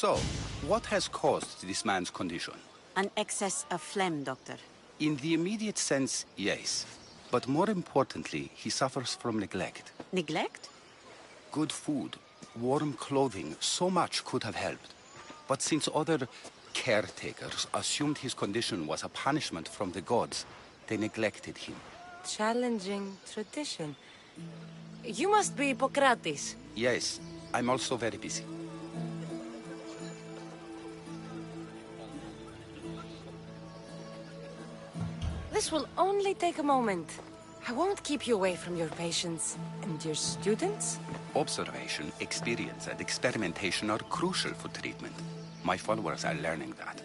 So, what has caused this man's condition? An excess of phlegm, Doctor. In the immediate sense, yes. But more importantly, he suffers from neglect. Neglect? Good food, warm clothing, so much could have helped. But since other caretakers assumed his condition was a punishment from the gods, they neglected him. Challenging tradition. You must be Hippocrates. Yes, I'm also very busy. This will only take a moment. I won't keep you away from your patients and your students. Observation, experience, and experimentation are crucial for treatment. My followers are learning that.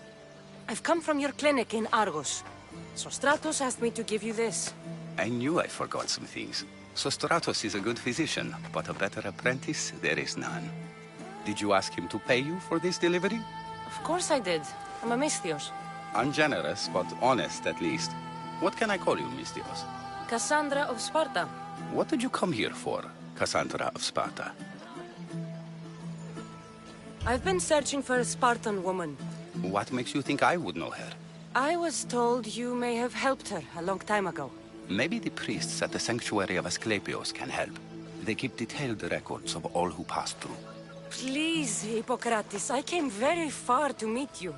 I've come from your clinic in Argos. Sostratos asked me to give you this. I knew I forgot some things. Sostratos is a good physician, but a better apprentice, there is none. Did you ask him to pay you for this delivery? Of course I did. I'm a Misthios. Ungenerous, but honest at least. What can I call you, Misthios? Cassandra of Sparta. What did you come here for, Cassandra of Sparta? I've been searching for a Spartan woman. What makes you think I would know her? I was told you may have helped her a long time ago. Maybe the priests at the sanctuary of Asclepios can help. They keep detailed records of all who passed through. Please, Hippocrates, I came very far to meet you.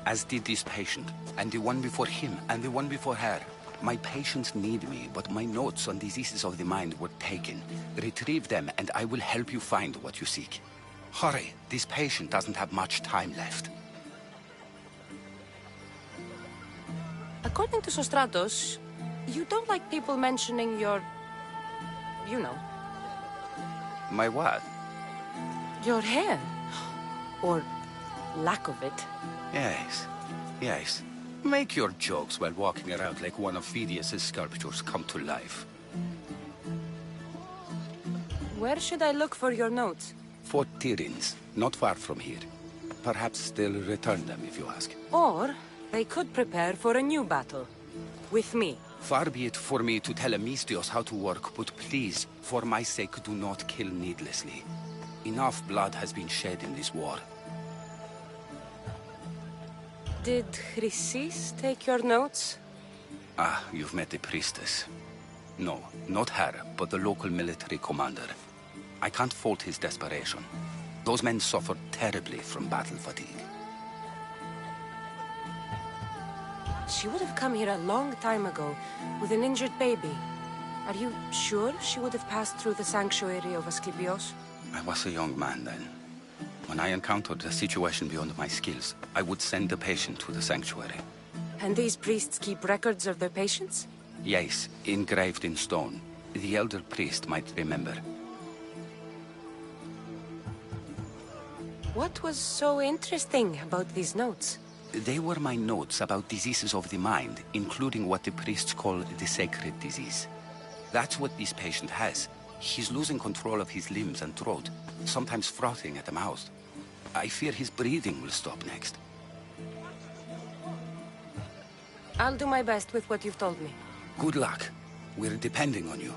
As did this patient, and the one before him, and the one before her. My patients need me, but my notes on diseases of the mind were taken. Retrieve them, and I will help you find what you seek. Hurry, this patient doesn't have much time left. According to Sostratos, you don't like people mentioning your... you know. My what? Your hair. Or lack of it. Yes, yes. Make your jokes while walking around like one of Phidias' sculptures come to life. Where should I look for your notes? For Tyrins, not far from here. Perhaps they'll return them if you ask. Or they could prepare for a new battle. With me. Far be it for me to tell a Misthios how to work, but please, for my sake, do not kill needlessly. Enough blood has been shed in this war. Did Chrysis take your notes? Ah, you've met the priestess. No, not her, but the local military commander. I can't fault his desperation. Those men suffered terribly from battle fatigue. She would have come here a long time ago, with an injured baby. Are you sure she would have passed through the sanctuary of Asclepios? I was a young man then. When I encountered a situation beyond my skills, I would send the patient to the sanctuary. And these priests keep records of their patients? Yes, engraved in stone. The elder priest might remember. What was so interesting about these notes? They were my notes about diseases of the mind, including what the priests call the sacred disease. That's what this patient has. He's losing control of his limbs and throat, sometimes frothing at the mouth. I fear his breathing will stop next. I'll do my best with what you've told me. Good luck. We're depending on you.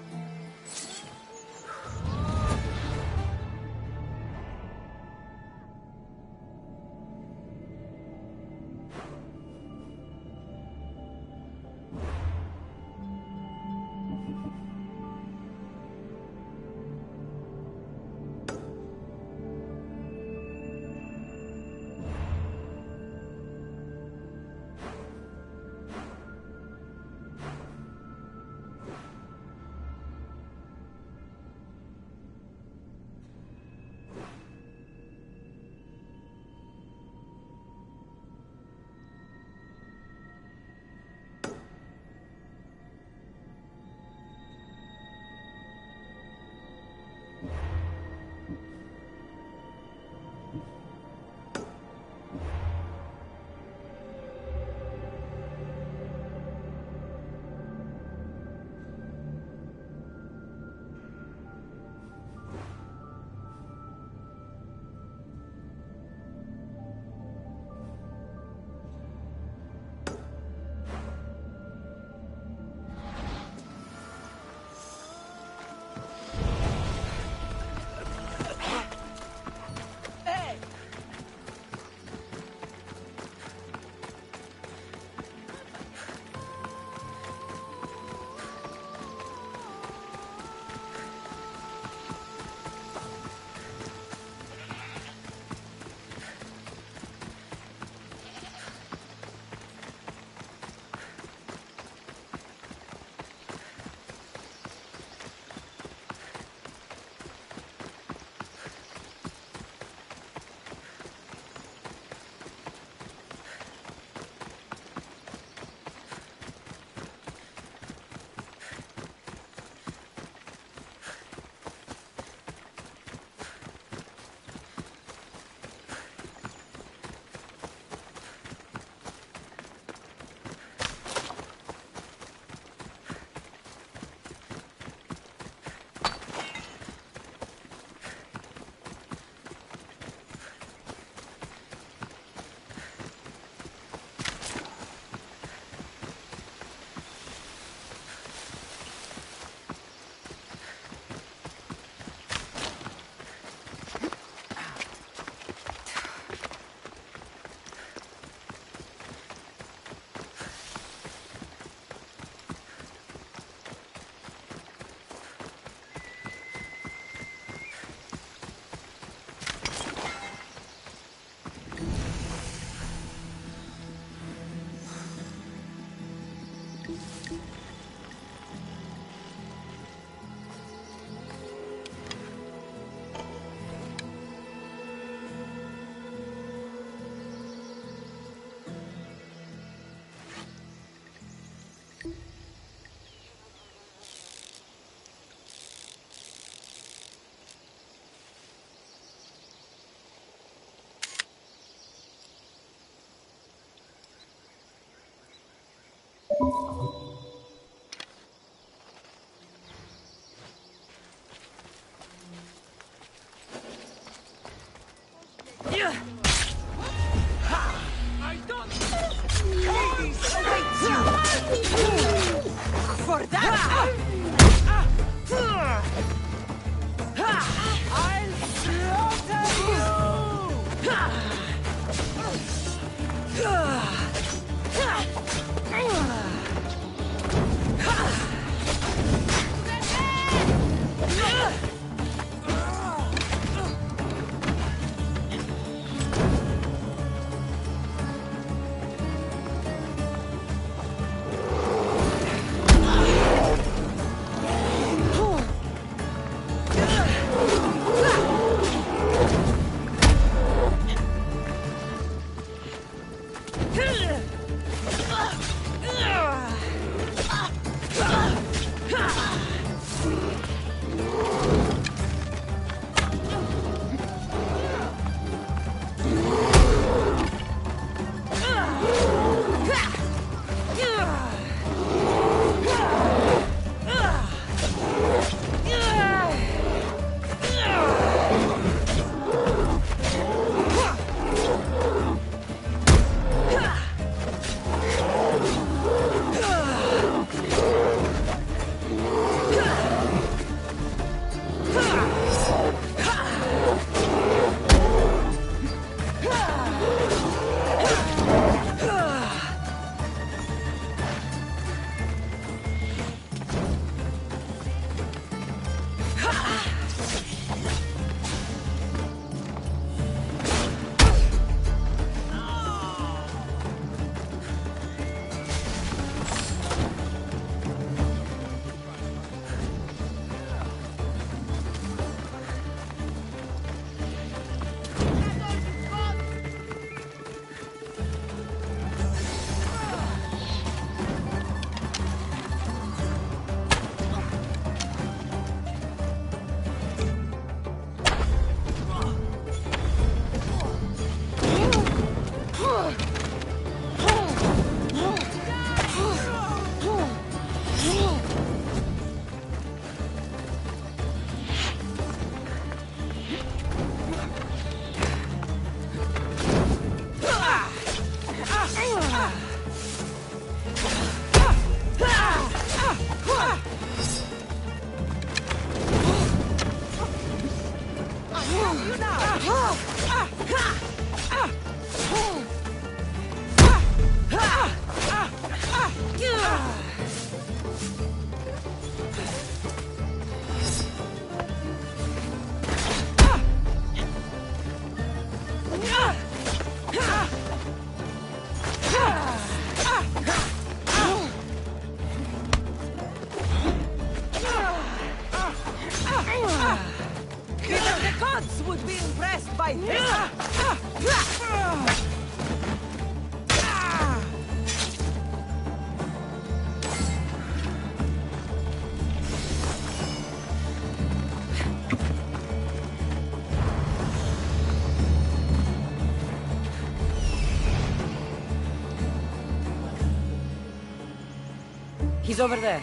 He's over there.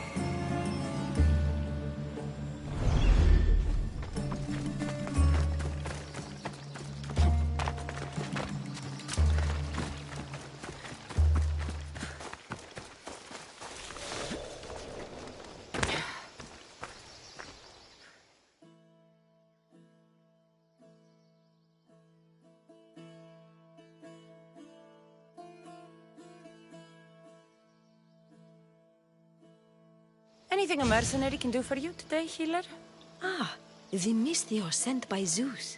Anything a mercenary can do for you today, healer? Ah, the Misthios sent by Zeus.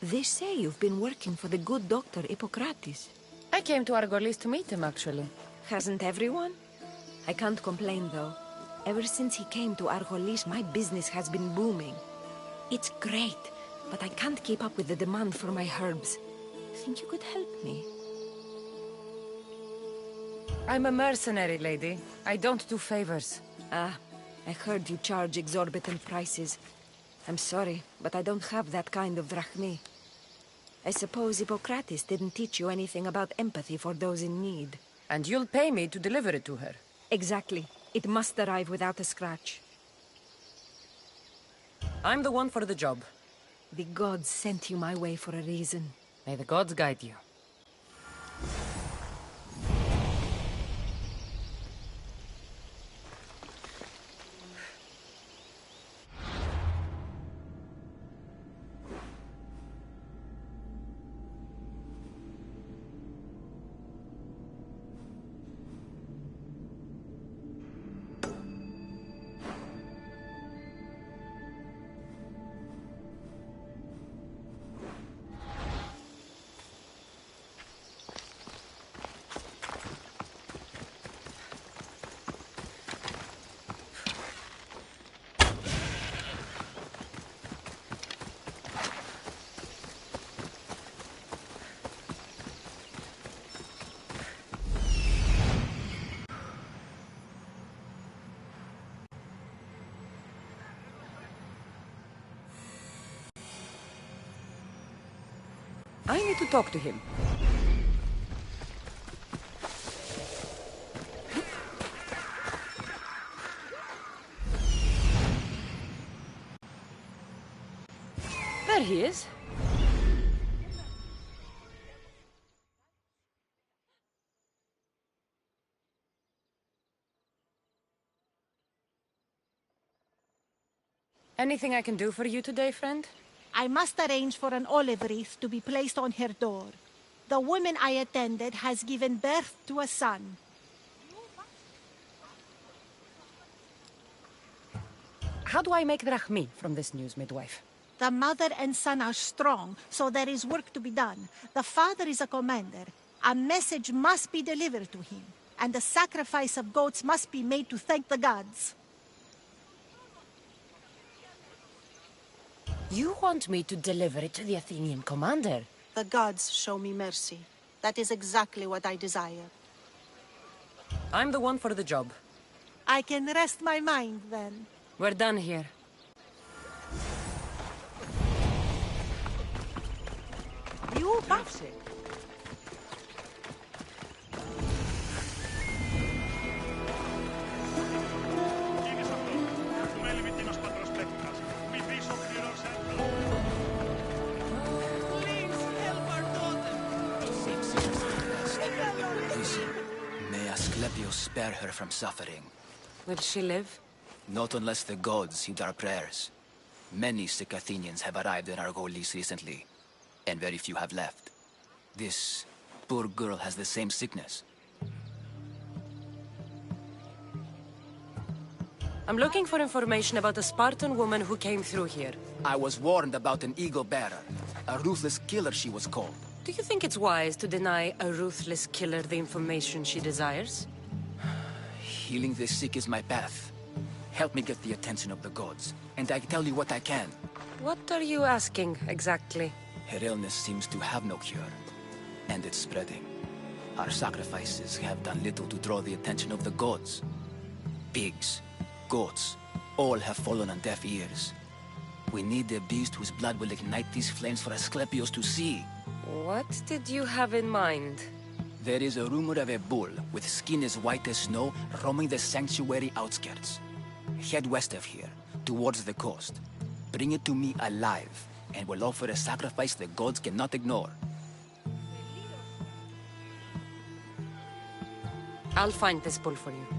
They say you've been working for the good doctor Hippocrates. I came to Argolis to meet him, actually. Hasn't everyone? I can't complain, though. Ever since he came to Argolis, my business has been booming. It's great, but I can't keep up with the demand for my herbs. Think you could help me? I'm a mercenary, lady. I don't do favors. Ah, I heard you charge exorbitant prices. I'm sorry, but I don't have that kind of drachmi. I suppose Hippocrates didn't teach you anything about empathy for those in need. And you'll pay me to deliver it to her. Exactly. It must arrive without a scratch. I'm the one for the job. The gods sent you my way for a reason. May the gods guide you. I need to talk to him. There he is. Anything I can do for you today, friend? I must arrange for an olive wreath to be placed on her door. The woman I attended has given birth to a son. How do I make drachmi from this news, midwife? The mother and son are strong, so there is work to be done. The father is a commander. A message must be delivered to him, and the sacrifice of goats must be made to thank the gods. You want me to deliver it to the Athenian commander? The gods show me mercy. That is exactly what I desire. I'm the one for the job. I can rest my mind, then. We're done here. You bought it. May Asclepius spare her from suffering. Will she live? Not unless the gods heed our prayers. Many sick Athenians have arrived in Argolis recently, and very few have left. This poor girl has the same sickness. I'm looking for information about a Spartan woman who came through here. I was warned about an eagle bearer. A ruthless killer, she was called. Do you think it's wise to deny a ruthless killer the information she desires? Healing the sick is my path. Help me get the attention of the gods, and I tell you what I can. What are you asking, exactly? Her illness seems to have no cure, and it's spreading. Our sacrifices have done little to draw the attention of the gods. Pigs, goats, all have fallen on deaf ears. We need a beast whose blood will ignite these flames for Asclepius to see. What did you have in mind? There is a rumor of a bull with skin as white as snow roaming the sanctuary outskirts. Head west of here, towards the coast. Bring it to me alive, and we'll offer a sacrifice the gods cannot ignore. I'll find this bull for you.